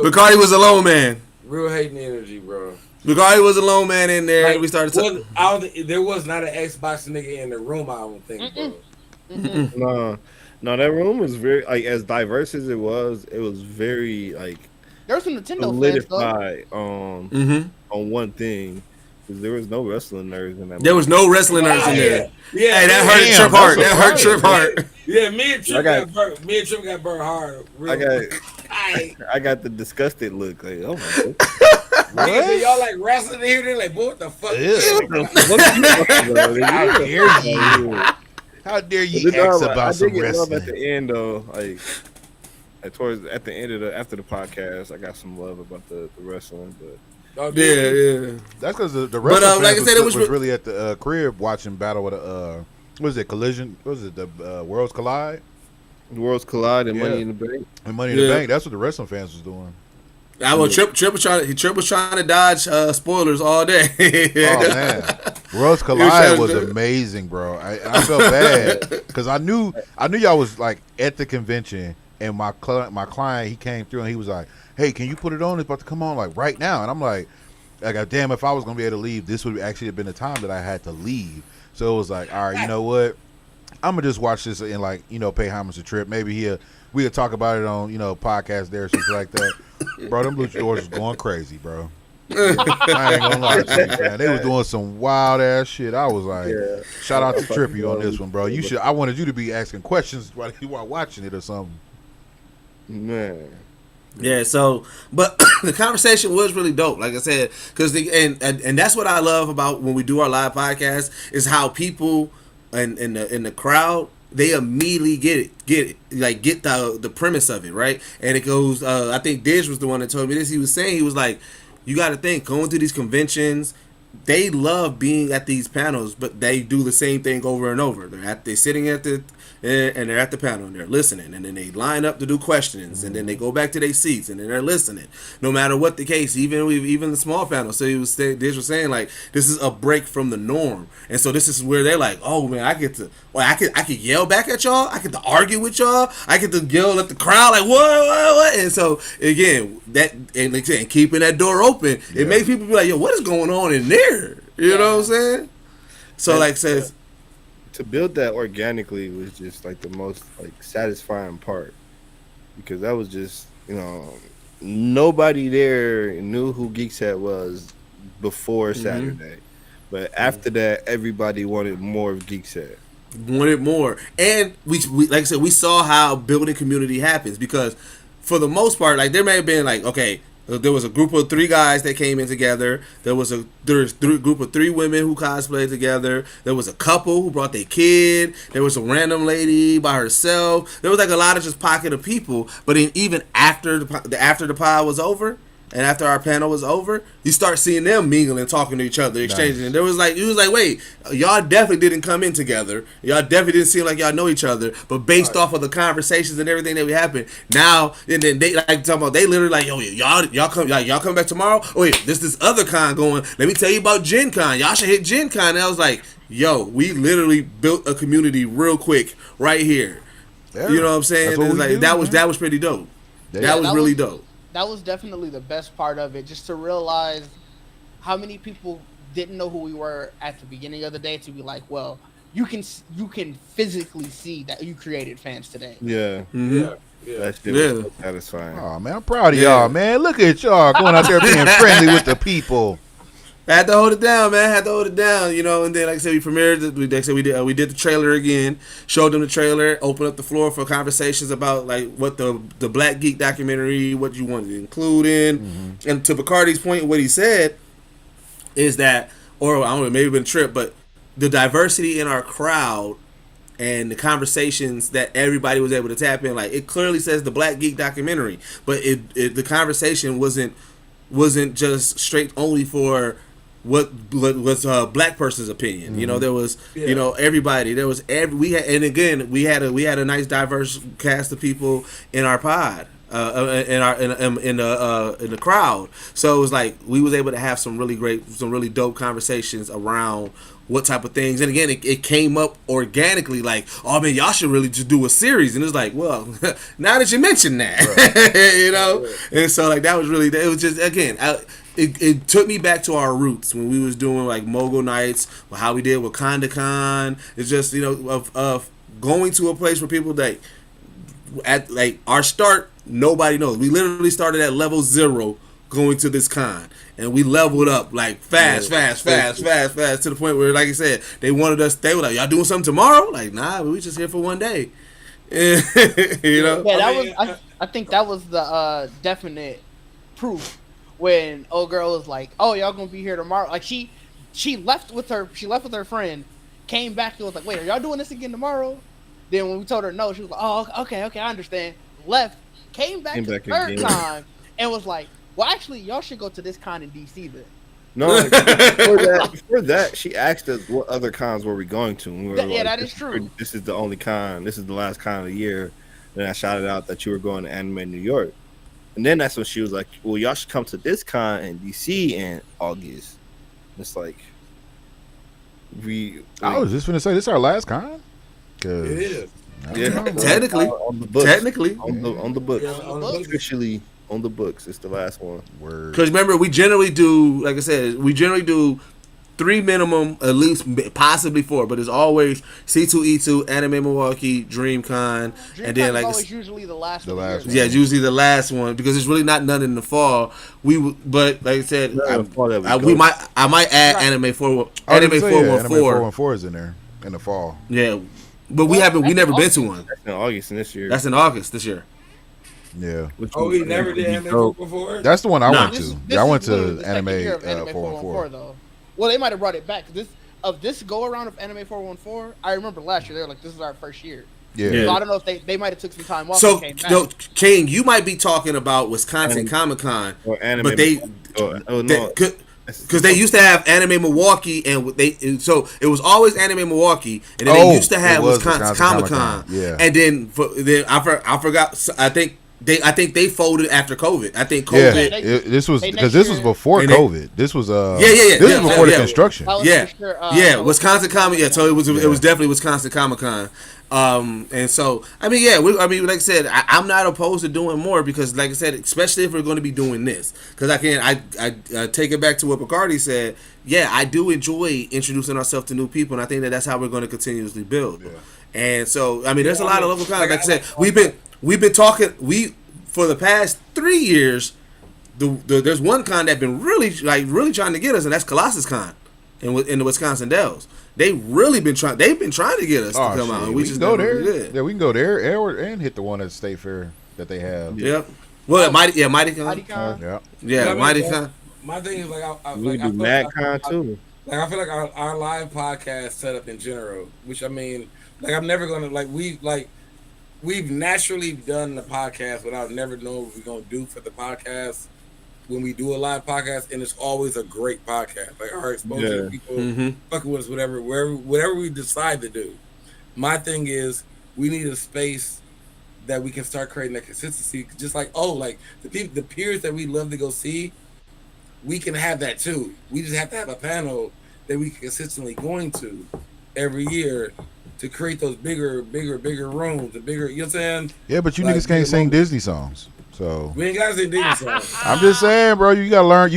Bacardi was a lone man. Real hating energy, bro. Bacardi was a lone man in there. Like, we started talking. There was not an Xbox nigga in the room. I don't think, bro. No, that room was very as diverse as it was. It was very there was some Nintendo solidified on one thing. There was no wrestling nerds in that. There was no wrestling nerds in there. Yeah, hey, that hurt Trip hard. That hurt Trip hard. Yeah, me and Trip got burnt. Me and Trip got burnt hard. I got the disgusted look. Like, oh my god. So y'all like wrestling here? They're like, boy, what the fuck? How dare you ask about some wrestling? At the end though, at the end of after the podcast, I got some love about the wrestling, but. Yeah. That's because the rest of like I said, it was really at the crib watching Battle with what was it, Collision? What was it, the Worlds Collide? The Worlds Collide and Money in the Bank. And Money in the Bank. That's what the wrestling fans was doing. Trip was trying to dodge spoilers all day. Oh man, Worlds Collide was amazing, bro. I felt bad because I knew y'all was like at the convention, and my client he came through and he was like, hey, can you put it on? It's about to come on like right now. And I'm like, damn, if I was going to be able to leave, this would actually have been the time that I had to leave. So it was like, all right, you know what? I'm going to just watch this and pay homage to Trip. Maybe we'll talk about it on, podcast there or something like that. Bro, them luchadors was going crazy, bro. I ain't going to lie to you, man. They was doing some wild ass shit. I was like, shout out to Trippy on this one, bro. I wanted you to be asking questions while you were watching it or something. Man. Yeah, so but the conversation was really dope, like I said, because and that's what I love about when we do our live podcast is how people in the crowd, they immediately get it, like get the premise of it, right? And it goes, I think Diz was the one that told me this. He was saying, he was like, you got to think, going to these conventions, they love being at these panels, but they do the same thing over and over. They're sitting at the and they're at the panel and they're listening, and then they line up to do questions, and then they go back to their seats and then they're listening. No matter what the case, even the small panel. So Dish was saying like this is a break from the norm, and so this is where they're like, oh man, I could yell back at y'all, I get to argue with y'all, I get to yell at the crowd like what, and so again and keeping that door open, it makes people be like, yo, what is going on in there? You know what I'm saying? So like says. To build that organically was just like the most like satisfying part, because that was just, you know, nobody there knew who Geekset was before Saturday, but after that everybody wanted more of Geekset. Wanted more, and we like I said, we saw how building community happens, because for the most part, like there may have been like, okay, there was a group of 3 guys that came in together. There's group of 3 women who cosplayed together. There was a couple who brought their kid. There was a random lady by herself. There was like a lot of just pocket of people. But even after the pod was over, and after our panel was over, you start seeing them mingling, talking to each other, exchanging. And it was like, wait, y'all definitely didn't come in together. Y'all definitely didn't seem like y'all know each other. But based off of the conversations and everything that we happened, now and then they like talking about, they literally like, yo, y'all come back tomorrow. Oh yeah, this other con going. Let me tell you about Gen Con. Y'all should hit Gen Con. And I was like, yo, we literally built a community real quick right here. Yeah. You know what I'm saying? That was pretty dope. That was really dope. That was definitely the best part of it, just to realize how many people didn't know who we were at the beginning of the day, to be like, well, you can physically see that you created fans today. Yeah. Yeah. That shit was so satisfying. Oh man, I'm proud of y'all, man. Look at y'all going out there being friendly with the people. I had to hold it down, man. You know, and then like I said, we premiered. We did the trailer again. Showed them the trailer. Opened up the floor for conversations about like what the Black Geek documentary, what you wanted to include in. Mm-hmm. And to Bacardi's point, what he said is that, or I don't know, maybe been a trip, but the diversity in our crowd and the conversations that everybody was able to tap in, like it clearly says the Black Geek documentary, but the conversation wasn't just straight only for what was a black person's opinion. You know, there was you know, everybody. There was we had a nice diverse cast of people in our pod, in the crowd. So it was like we was able to have some really dope conversations around what type of things. And again, it came up organically, like, oh man, y'all should really just do a series. And it's like, well, now that you mentioned that, right. You know. And so like that was really, it was just, again, it took me back to our roots when we was doing like Mogul Nights, how we did with KondaCon. It's just, you know, of going to a place where people at like our start, nobody knows. We literally started at level 0 going to this con, and we leveled up like fast to the point where, like I said, they wanted us. They were like, "Y'all doing something tomorrow?" Like, nah, we just here for one day. You know? Yeah, I think that was the definite proof when old girl was like, "Oh, y'all gonna be here tomorrow?" Like she left with her friend, came back and was like, "Wait, are y'all doing this again tomorrow?" Then when we told her no, she was like, "Oh, okay, I understand." Left, came back the third time, and was like, "Well, actually, y'all should go to this con in DC then." No, before that, she asked us what other cons were we going to. And we were that is true. This is the only con. This is the last con of the year. Then I shouted out that you were going to Anime New York. And then that's when she was like, well, y'all should come to this con in DC in August. And it's like, I was just going to say, this is our last con? It is. Yeah, technically. On the books. Technically. On the books. Yeah, on the books. Officially on the books. It's the last one. Word. Because remember, we generally do, like I said, 3 minimum, at least possibly 4, but it's always C2E2, Anime Milwaukee, DreamCon, and then like always usually the last one. Yeah, it's usually the last one because it's really not none in the fall. But like I said, I might add Anime 414. Anime 414 is in there in the fall. Yeah, but we never been to one. That's in August this year. That's in August this year. Yeah. We never did Anime before. That's the one I went to. I went to the Anime 414 though. Well, they might have brought it back. This go around of Anime 414, I remember last year they were like, "This is our first year." Yeah. So I don't know if they might have took some time off. So, and came back. King, you might be talking about Wisconsin Comic Con, or Anime, but they. Because they used to have Anime Milwaukee, and so it was always Anime Milwaukee, and then they used to have Wisconsin Comic-Con. Yeah, and then I forgot. I think they folded after COVID. I think COVID. Yeah, this was before COVID. This was This was before the construction. Wisconsin Comic. Yeah, so it was definitely Wisconsin Comic-Con. And so I mean, like I said, I'm not opposed to doing more because, like I said, especially if we're going to be doing this, because I take it back to what Bacardi said. Yeah, I do enjoy introducing ourselves to new people, and I think that's how we're going to continuously build. Yeah. And so I mean, there's a lot of local cons. Like I said, we've been talking for the past 3 years. There's one con that's been really trying to get us, and that's Colossus Con in the Wisconsin Dells. They've been trying to get us to come out. And we just go there. Yeah, we can go there and hit the one at the State Fair that they have. Yep. Well, Mighty Con. Yeah, Mighty Con. My thing is we do Mad Con too. Like I feel like our live podcast setup in general, which I mean, like I'm never gonna we've naturally done the podcast without never knowing what we're gonna do for the podcast. When we do a live podcast, and it's always a great podcast. Like our exposure to people, fucking with us, whatever we decide to do. My thing is, we need a space that we can start creating that consistency. Just like the peers that we love to go see, we can have that too. We just have to have a panel that we can consistently going to every year to create those bigger rooms, the bigger. You know what I'm saying? Yeah, but you niggas can't sing Disney songs. So we ain't gotta sing Disney songs. I'm just saying, bro. You gotta learn.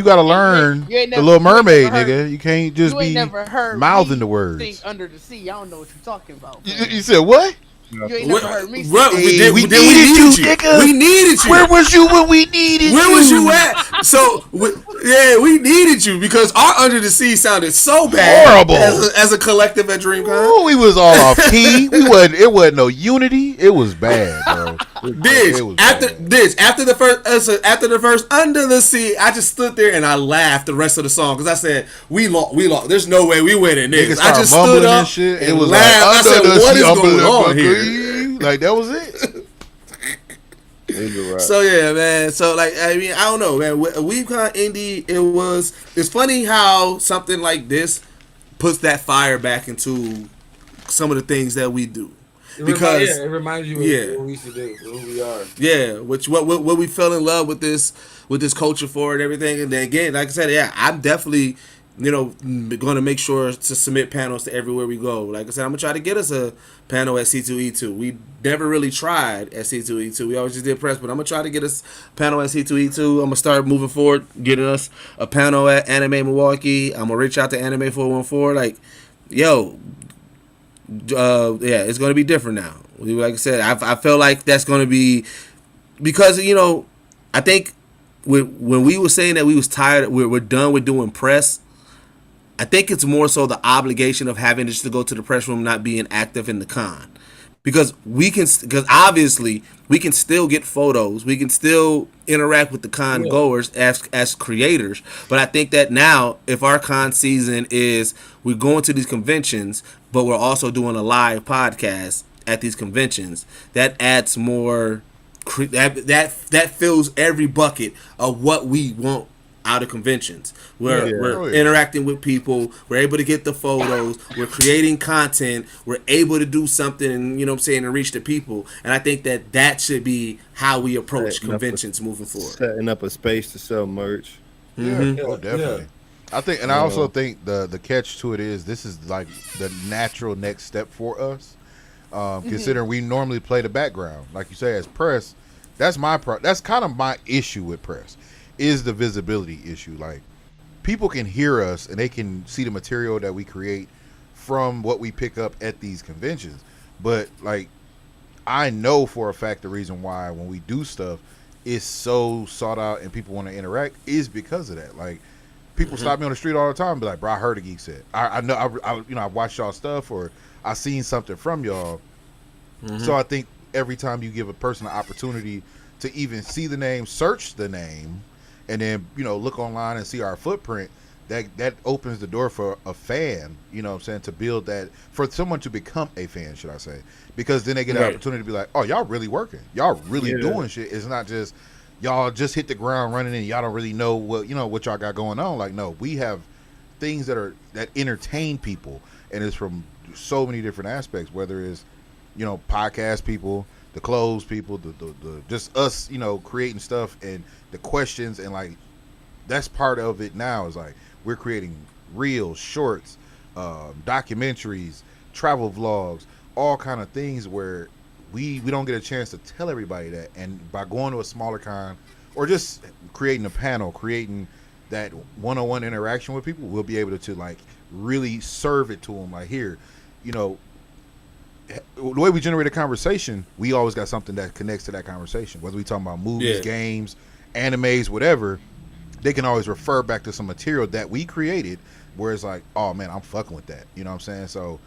The Little Mermaid, nigga. You can't just be mouthing the words. Sing Under the Sea. I don't know what you're talking about. You said what? You ain't never heard me sing. We needed you, nigga. We needed you. Where was you when we needed you? Where was you at? So, we needed you because our Under the Sea sounded so bad. Horrible. As a collective at DreamCon. Oh, we was all off key. It wasn't no unity. It was bad, bro. After the first Under the Sea, I just stood there and I laughed the rest of the song because I said we lost. There's no way we winning this. I just stood up shit. and it was laughed. Like, I said, what is going on here? Like that was it. Right. So yeah, man. So like, I mean, I don't know, man. Weebcon Indy, it's funny how something like this puts that fire back into some of the things that we do. It reminds you of what we used to do, who we are. Yeah, what we fell in love with this culture for and everything. And then again, like I said, I'm definitely going to make sure to submit panels to everywhere we go. Like I said, I'm going to try to get us a panel at C2E2. We never really tried at C2E2. We always just did press, but I'm going to try to get us a panel at C2E2. I'm going to start moving forward, getting us a panel at Anime Milwaukee. I'm going to reach out to Anime 414. Like, yo, it's going to be different now. Like I said, I feel like that's going to be, because, I think when we were saying that we was tired, we're done with doing press, I think it's more so the obligation of having just to go to the press room, not being active in the con, because obviously we can still get photos, we can still interact with the con goers as creators. But I think that now, if our con season is we're going to these conventions, but we're also doing a live podcast at these conventions, that adds more. That fills every bucket of what we want out of conventions. We're interacting with people. We're able to get the photos. We're creating content. We're able to do something, and reach the people. And I think that should be how we approach conventions moving forward. Setting up a space to sell merch. Definitely. I think, and I also think the catch to it is this is like the natural next step for us. Considering we normally play the background, like you say, as press, that's kind of my issue with press, is the visibility issue. Like, people can hear us and they can see the material that we create from what we pick up at these conventions, but like, I know for a fact the reason why when we do stuff it's so sought out and people want to interact is because of that. Like, people stop me on the street all the time and be like, bro, I heard a Geekset. I know I watched y'all stuff, or I seen something from y'all. So I think every time you give a person an opportunity to even see the name, search the name, and then look online and see our footprint, that opens the door for a fan, to build that, for someone to become a fan, should I say, because then they get an opportunity to be like, oh, y'all really working, y'all really doing shit. It's not just y'all just hit the ground running and y'all don't really know what y'all got going on. Like, no, we have things that entertain people, and it's from so many different aspects, whether it's podcast people, the clothes people, the just us, creating stuff, and the questions, and like that's part of it now. Is like we're creating reels, shorts, documentaries, travel vlogs, all kind of things where we don't get a chance to tell everybody that. And by going to a smaller con or just creating a panel, creating that one-on-one interaction with people, we'll be able to like really serve it to them. Like, here, the way we generate a conversation, we always got something that connects to that conversation. Whether we talking about movies, games, animes, whatever, they can always refer back to some material that we created where it's like, oh man, I'm fucking with that. You know what I'm saying? So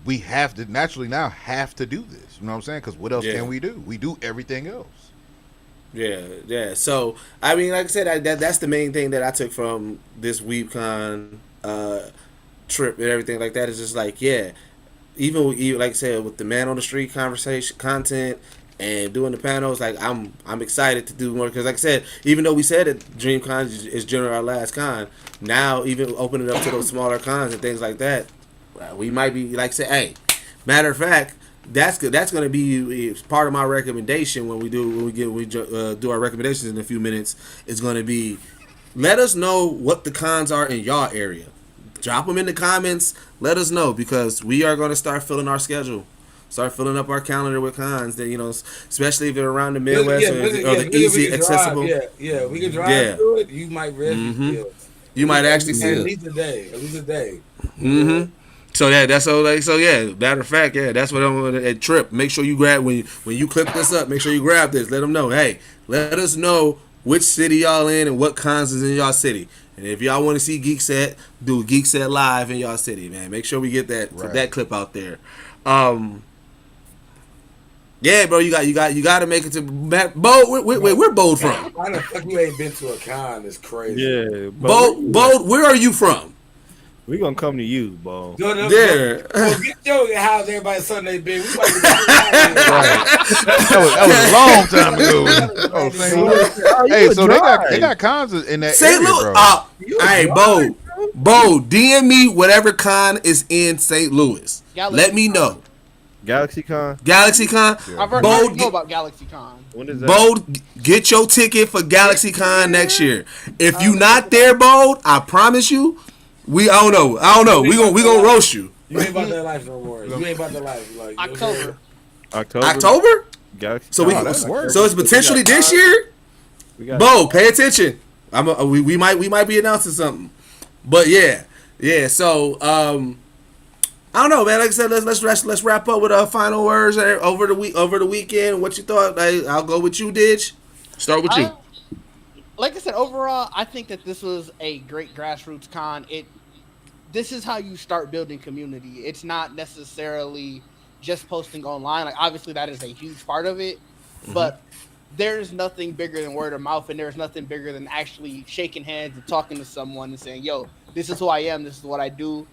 we have to naturally now have to do this. You know what I'm saying? Because what else can we do? We do everything else. Yeah. So, I mean, like I said, that's the main thing that I took from this Weebcon trip and everything like that. Is just like, even like I said, with the man on the street conversation content and doing the panels, like I'm excited to do more, because like I said, even though we said that DreamCon is generally our last con, now even opening up to those smaller cons and things like that, we might be like say, hey, matter of fact, that's good. That's going to be part of my recommendation when we do our recommendations in a few minutes. Is going to be, let us know what the cons are in y'all area. Drop them in the comments. Let us know, because we are going to start filling our schedule. Start filling up our calendar with cons that, especially if they're around the Midwest or the easy, accessible. We can drive through it. You might really You might actually see it. At least a day. Mm-hmm. So that's matter of fact, that's what I'm gonna at Trip. Make sure you grab when you clip this up. Make sure you grab this. Let them know. Hey, let us know which city y'all in and what cons is in y'all city. And if y'all want to see Geekset, do Geekset live in y'all city, man. Make sure we get that clip out there. Yeah, bro, you got to make it to Bo. Where Bold from? Why the fuck you ain't been to a con? It's crazy. Yeah, Bold, where are you from? We gonna come to you, Bo. Get your house everybody Sunday, big. We might that was a long time ago. Hey, so they got cons in that St. area, bro. Hey, Bo, DM me whatever con is in St. Louis. Let me know. GalaxyCon? Yeah. I've heard know about GalaxyCon. When is that? Bold, get your ticket for GalaxyCon next year. If you not there, Bold, I promise you, I don't know. We gonna roast you. You ain't about that life no more. You ain't about that life. Like October? Galaxy. So it's potentially this year. Bo, pay attention. We might be announcing something. But yeah. So I don't know, man. Like I said, let's wrap up with final words over the weekend. What you thought? I'll go with you, Ditch. Start with you. Like I said, overall, I think that this was a great grassroots con. This is how you start building community. It's not necessarily just posting online. Like, obviously, that is a huge part of it. Mm-hmm. But there's nothing bigger than word of mouth, and there's nothing bigger than actually shaking hands and talking to someone and saying, yo, this is who I am. This is what I do.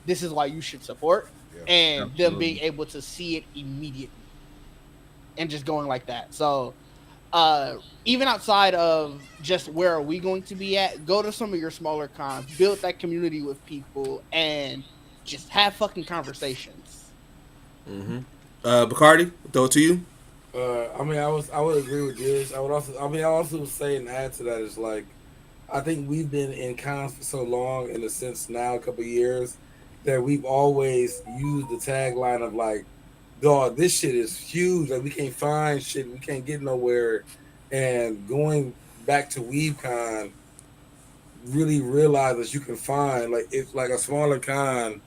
This is why you should support. And them being able to see it immediately and just going like that. So even outside of just where are we going to be at, go to some of your smaller cons, build that community with people, and just have fucking conversations. Mm-hmm. Bacardi, throw it to you. I would agree with this. I also say and add to that is like, I think we've been in cons for so long, in a sense now, a couple of years, that we've always used the tagline of like, dog, this shit is huge. Like, we can't find shit. We can't get nowhere. And going back to Weebcon, really realize that you can find, like, it's like a smaller con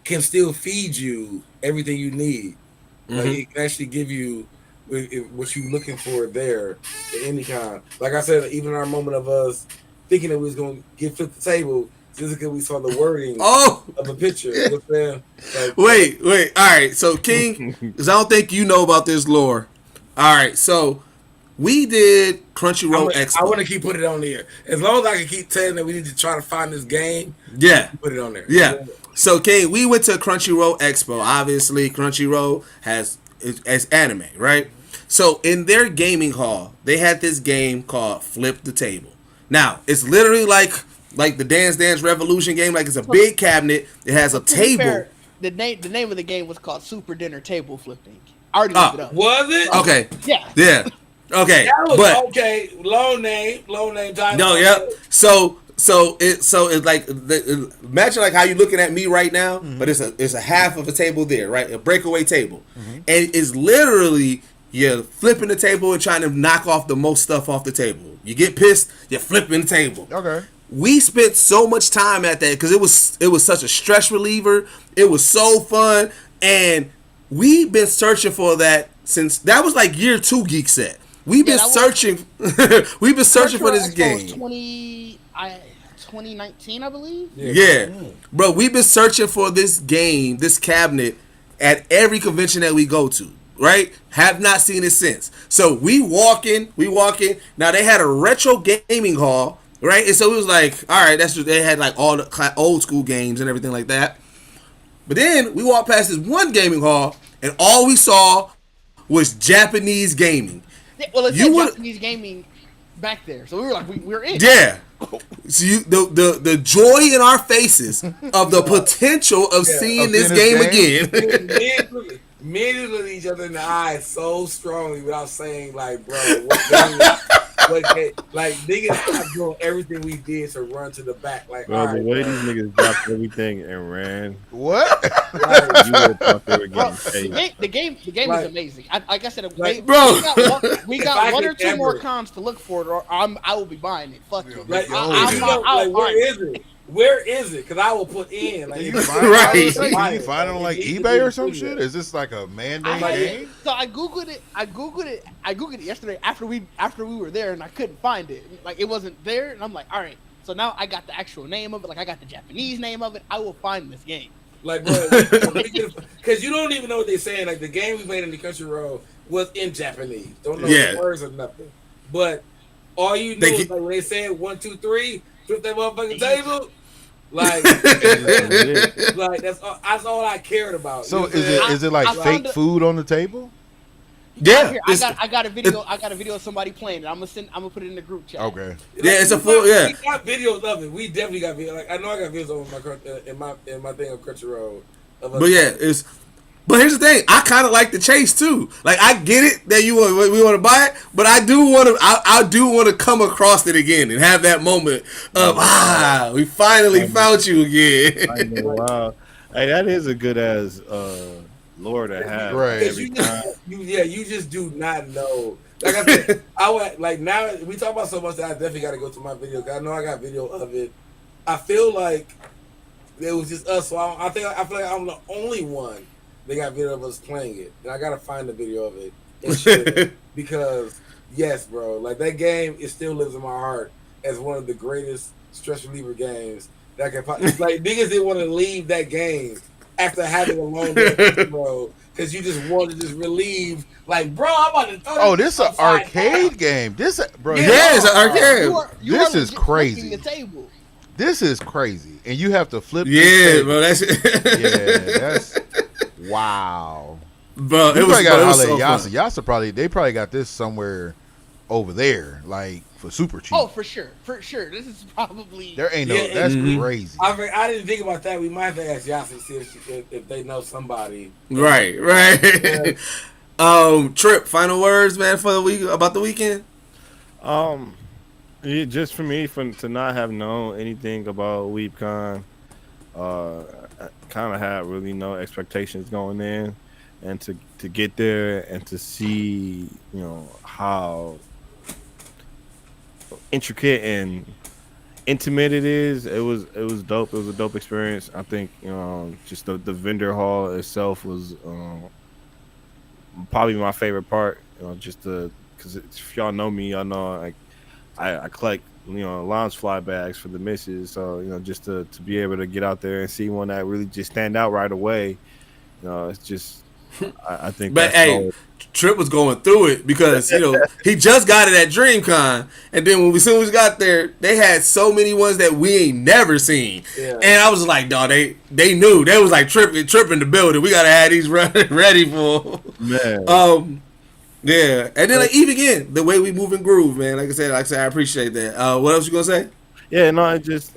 can still feed you everything you need. Mm-hmm. Like, it can actually give you what you're looking for there at any con. Like I said, even our moment of us thinking that we was going to get flip the table, just because we saw the wording of a picture. You know what I'm saying? Like, wait. All right. So, King, because I don't think you know about this lore. All right. So, we did Crunchyroll Expo. I want to keep putting it on there. As long as I can keep telling that we need to try to find this game, put it on there. Yeah. So, King, we went to Crunchyroll Expo. Obviously, Crunchyroll has anime, right? So in their gaming hall, they had this game called Flip the Table. Now it's literally like the Dance Dance Revolution game. Like it's a big cabinet. It has a table. Fair, the name of the game was called Super Dinner Table Flipping. I already looked it up. Was it? Okay. Yeah. Yeah. Okay. That was but okay. Low name title. no. Yep. So it's like imagine like how you looking at me right now, but it's a half of a table there, right? A breakaway table, and it's literally you're flipping the table and trying to knock off the most stuff off the table. You get pissed, you're flipping the table. Okay. We spent so much time at that because it was such a stress reliever. It was so fun, and we've been searching for that since that was like year 2 Geekset. We've been searching. We've been searching for this game. 2019, I believe. Yeah, bro, we've been searching for this game, this cabinet, at every convention that we go to. Right? Have not seen it since. So we walk in. Now they had a retro gaming hall, right? And so it was like, all right, that's what they had, like all the old school games and everything like that. But then we walked past this one gaming hall, and all we saw was Japanese gaming. Yeah, well, it's Japanese gaming back there, so we were like, we're in. Yeah. So the joy in our faces of the potential of seeing this game again. Men look at each other in the eyes so strongly without saying, like, bro, like, niggas stopped doing everything we did to run to the back. Like, bro, the way these niggas dropped everything and ran. What? Like, you would have thought they were getting paid. The game like, is amazing. Like I said, bro, we got one or two more cons to look for, or I will be buying it. Fuck you. Like, where is it? Where is it? Because I will put in. Like, Can you find it on like eBay or some shit? Is this like a man-made game? So I googled it yesterday after we were there, and I couldn't find it. Like, it wasn't there, and I'm like, all right. So now I got the actual name of it. Like, I got the Japanese name of it. I will find this game. Like, bro, because you don't even know what they're saying. Like, the game we played in the Country Road was in Japanese. Don't know the words or nothing. But all you knew is like when they said 1, 2, 3, flip that motherfucking table. Like, like that's all I cared about. So is it like fake food on the table? Yeah, I got a video of somebody playing it. I'm gonna put it in the group chat. Okay. Like, yeah, it's a full. Yeah, we got videos of it. We definitely got videos. Like, I know I got videos of in my thing on Country Road. But yeah, But here's the thing, I kind of like the chase too. Like, I get it that we want to buy it, but I do want to come across it again and have that moment of we finally found you again. I know, wow, hey, that is a good ass lore to have. Right. You just do not know. Like I said, now we talk about so much that I definitely got to go to my video. Cause I know I got video of it. I feel like it was just us. So I feel like I'm the only one. They got video of us playing it, and I gotta find the video of it and share it because yes, bro, like that game, it still lives in my heart as one of the greatest stress reliever games that can. Like, niggas didn't want to leave that game after having a long day, bro, because you just want to just relieve. Like, bro, I'm about to throw this an arcade game. This, bro, yeah, it's an arcade. This is crazy. The table. This is crazy, and you have to flip. Yeah, bro, that's wow, bro. It was so Yasa. Yasa probably got this somewhere over there, like for super cheap. Oh, for sure. This is probably there ain't no. That's crazy. I didn't think about that. We might have to ask Yasa to see if they know somebody. Right. Yeah. Trip. Final words, man, for the week about the weekend. Just for me, to not have known anything about Weebcon, I kind of had really no expectations going in, and to get there and to see, how intricate and intimate it is. It was dope. It was a dope experience. I think just the vendor hall itself was probably my favorite part. Just because if y'all know me, y'all know I collect lounge fly bags for the misses. So just to be able to get out there and see one that really just stand out right away, it's just I think. But hey, Trip was going through it because he just got it at DreamCon, and then as soon as we got there, they had so many ones that we ain't never seen. Yeah. And I was like, dog, they knew. They was like tripping the building. We gotta have these ready for man. Yeah, and then like Eve again, the way we move and groove, man. Like I said, I appreciate that. What else you gonna say? Yeah, no, it just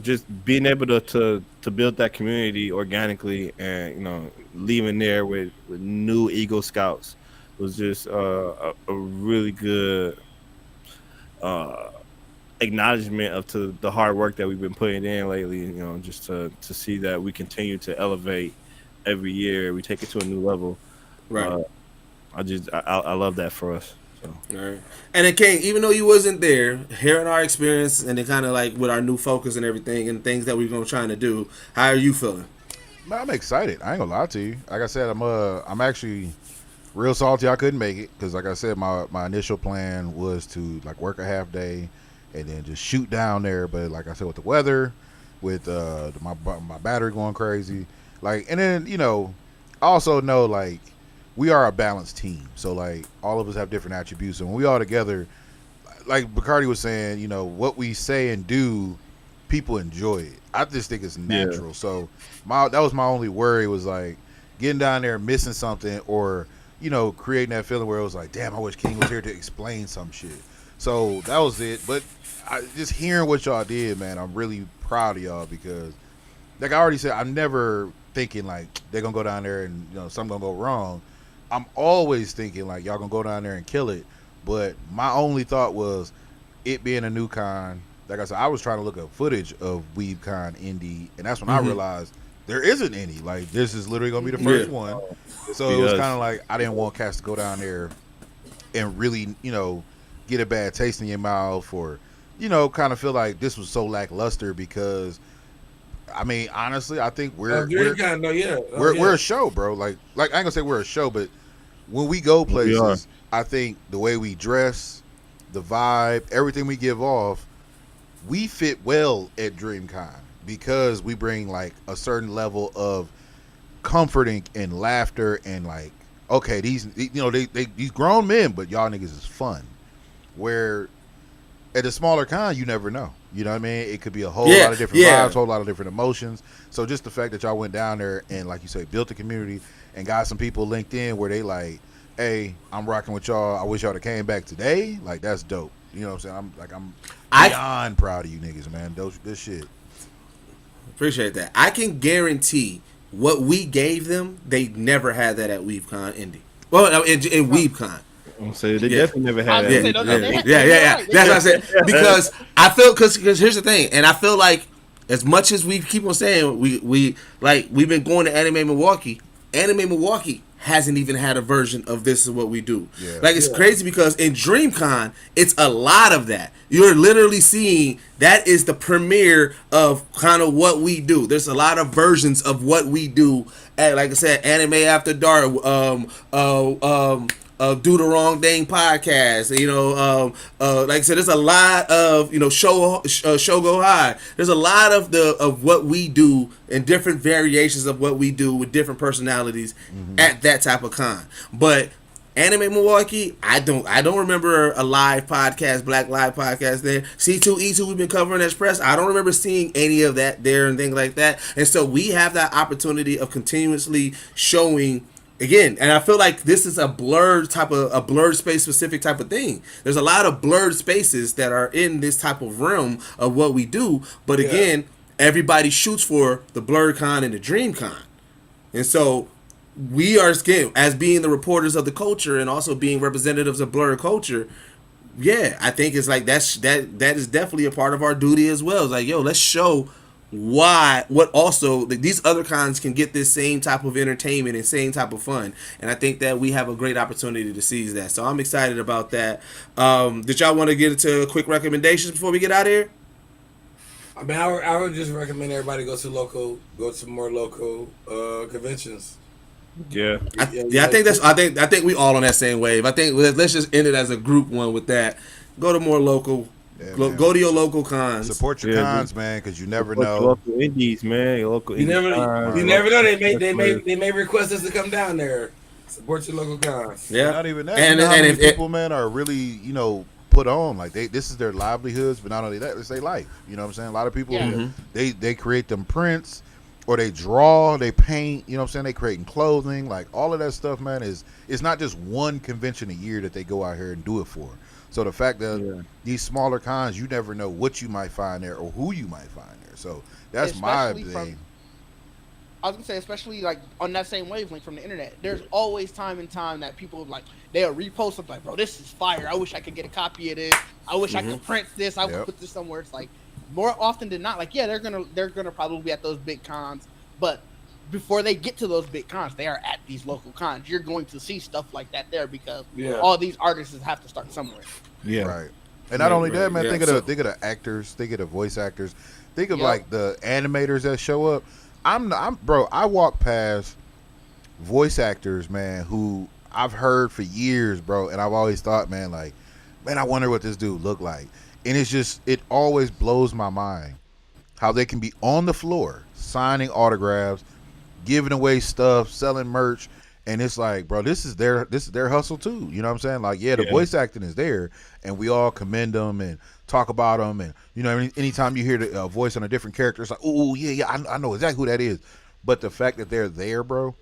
just being able to build that community organically, and leaving there with new Eagle Scouts was just a really good acknowledgement of to the hard work that we've been putting in lately. Just to see that we continue to elevate every year, we take it to a new level. Right. I love that for us. So. All right. And then King, even though you wasn't there, hearing our experience and then kind of like with our new focus and everything and things that we're gonna try to do, how are you feeling? Man, I'm excited. I ain't gonna lie to you. Like I said, I'm actually real salty I couldn't make it because, like I said, my initial plan was to like work a half day and then just shoot down there. But like I said, with the weather, with my battery going crazy, like, and then I also know like we are a balanced team. So like all of us have different attributes, and when we all together, like Bacardi was saying, what we say and do, people enjoy it. I just think it's natural. Yeah. So that was my only worry, was like getting down there and missing something, or creating that feeling where it was like, damn, I wish King was here to explain some shit. So that was it. But just hearing what y'all did, man, I'm really proud of y'all, because like I already said, I'm never thinking like they're gonna go down there and something gonna go wrong. I'm always thinking like y'all gonna go down there and kill it. But my only thought was it being a new con. Like I said, I was trying to look up footage of Weebcon Indy, and that's when I realized there isn't any. Like, this is literally gonna be the first one. So it was kind of like I didn't want cats to go down there and really, get a bad taste in your mouth, or kind of feel like this was so lackluster, because I mean, honestly, I think we're a show, bro. Like I ain't gonna say we're a show, but when we go places, I think the way we dress, the vibe, everything we give off, we fit well at DreamCon, because we bring like a certain level of comforting and laughter, and like, okay, these these grown men, but y'all niggas is fun. Where at a smaller con, you never know. You know what I mean? It could be a whole lot of different vibes, whole lot of different emotions. So just the fact that y'all went down there and, like you say, built a community and got some people linked in where they like, hey, I'm rocking with y'all. I wish y'all would have came back today. Like, that's dope. You know what I'm saying? I'm beyond proud of you niggas, man. This shit. Appreciate that. I can guarantee what we gave them, they never had that at Weebcon Indy. Well, in Weebcon. So they definitely never had that. Yeah. That's what I said. Because I feel, because here's the thing, and I feel like as much as we keep on saying we've been going to Anime Milwaukee hasn't even had a version of This Is What We Do. Yeah. Like, it's crazy, because in DreamCon, it's a lot of that. You're literally seeing that is the premiere of kind of what we do. There's a lot of versions of what we do at, like I said, Anime After Dark, Do the Wrong Thing podcast, like I said, there's a lot of show go high. There's a lot of what we do and different variations of what we do with different personalities at that type of con. But Anime Milwaukee, I don't remember a live podcast, Black Live podcast there. C2E2 we've been covering as press. I don't remember seeing any of that there and things like that. And so we have that opportunity of continuously showing. Again, and I feel like this is a blurred space specific type of thing. There's a lot of blurred spaces that are in this type of realm of what we do. But again, everybody shoots for the Blurred Con and the Dream Con. And so we are, again, as being the reporters of the culture and also being representatives of blurred culture, I think it's like that is definitely a part of our duty as well. It's like, let's show what also these other cons can get this same type of entertainment and same type of fun, and I think that we have a great opportunity to seize that. So I'm excited about that. Did y'all want to get into quick recommendations before we get out of here? I mean, I would just recommend everybody go to more local conventions. I think we all on that same wave. I think let's just end it as a group one with that. Go to more local. Yeah, go to your local cons. Support your cons, man, because you never know. Local indies, man. You never know. They may request us to come down there. Support your local cons. Yeah, not even that. And if people, man, are really put on, like this is their livelihoods, but not only that, it's their life. You know what I'm saying? A lot of people they create them prints, or they draw, they paint, you know what I'm saying? They creating clothing, like all of that stuff, man, it's not just one convention a year that they go out here and do it for. So the fact that these smaller cons, you never know what you might find there or who you might find there. So that's Especially my thing. I was gonna say, especially like on that same wavelength from the internet, there's always time and time that people like they'll repost something like, bro, this is fire. I wish I could get a copy of this. I wish I could print this. I would put this somewhere. It's like more often than not, like they're gonna probably be at those big cons, but before they get to those big cons, they are at these local cons. You're going to see stuff like that there because all these artists have to start somewhere. Yeah, right. And not only that, man, think of the actors, think of the voice actors, think of like the animators that show up. Bro, I walk past voice actors, man, who I've heard for years, bro, and I've always thought, man, like, man, I wonder what this dude look like. And it's just, it always blows my mind how they can be on the floor signing autographs, giving away stuff, selling merch, and it's like, bro, this is their hustle too. You know what I'm saying? Like, the voice acting is there, and we all commend them and talk about them, and you know, anytime you hear the voice on a different character, it's like, oh yeah, I know exactly who that is. But the fact that they're there, bro,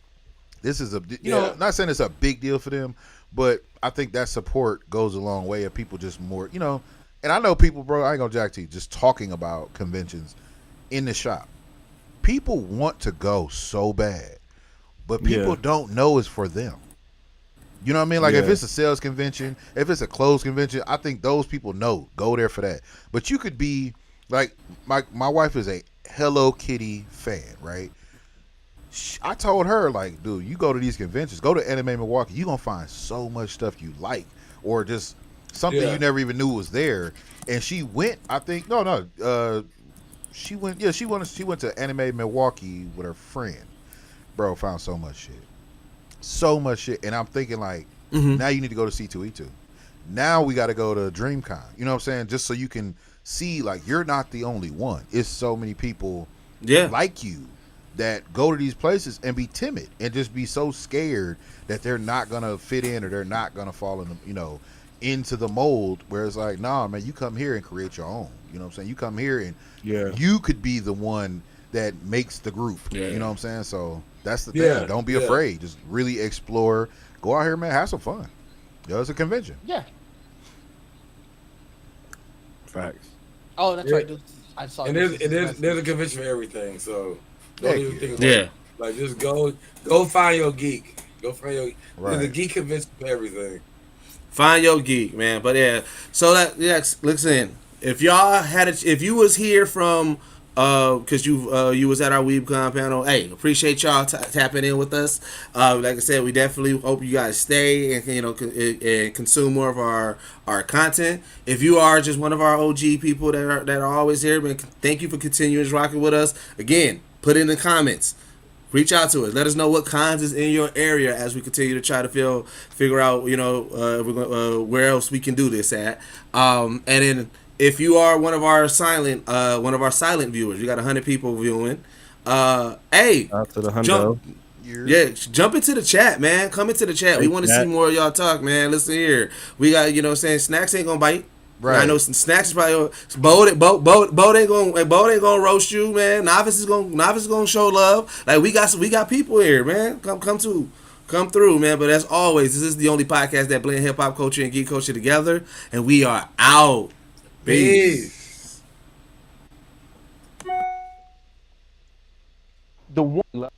this is not saying it's a big deal for them, but I think that support goes a long way. Of people just more, and I know people, bro, I ain't gonna jack to you, just talking about conventions in the shop. People want to go so bad, but people don't know it's for them. You know what I mean? Like if it's a sales convention, if it's a closed convention, I think those people know, go there for that. But you could be like, my wife is a Hello Kitty fan, right? I told her, like, dude, you go to these conventions, go to Anime Milwaukee, you're going to find so much stuff you like, or just something you never even knew was there. And she went, I think, she went to Anime Milwaukee with her friend. Bro, found so much shit. And I'm thinking, like, now you need to go to C2E2. Now we got to go to DreamCon. You know what I'm saying? Just so you can see, like, you're not the only one. It's so many people like you that go to these places and be timid and just be so scared that they're not going to fit in or they're not going to fall in the, into the mold, where it's like, nah, man, you come here and create your own. You know what I'm saying? You come here and you could be the one that makes the group. You know what I'm saying? So that's the thing. Don't be afraid. Just really explore. Go out here, man. Have some fun. It's a convention. Yeah. Facts. Oh, that's right, dude. I saw. And there's a convention for everything. So don't even think about it. Like, just go find your geek. Go find your. There's a geek convention for everything. Find your geek, man. But so listen. If y'all if you was here from, because you was at our Weebcon panel, hey, appreciate y'all tapping in with us. Like I said, we definitely hope you guys stay and and consume more of our content. If you are just one of our OG people that are always here, man, thank you for continuing rocking with us. Again, put in the comments. Reach out to us. Let us know what cons is in your area as we continue to try to figure out, where else we can do this at. And then if you are one of our silent viewers, you got 100 people viewing. Hey, out to the 100. Jump into the chat, man. Come into the chat. We want to see more of y'all talk, man. Listen here. We got, Snacks ain't gonna bite. Right. I know some Snacks is probably Bo ain't gonna roast you, man. Novice is gonna show love. Like we got people here, man. Come through, man. But as always, this is the only podcast that blend hip hop culture and geek culture together, and we are out. Peace. The one.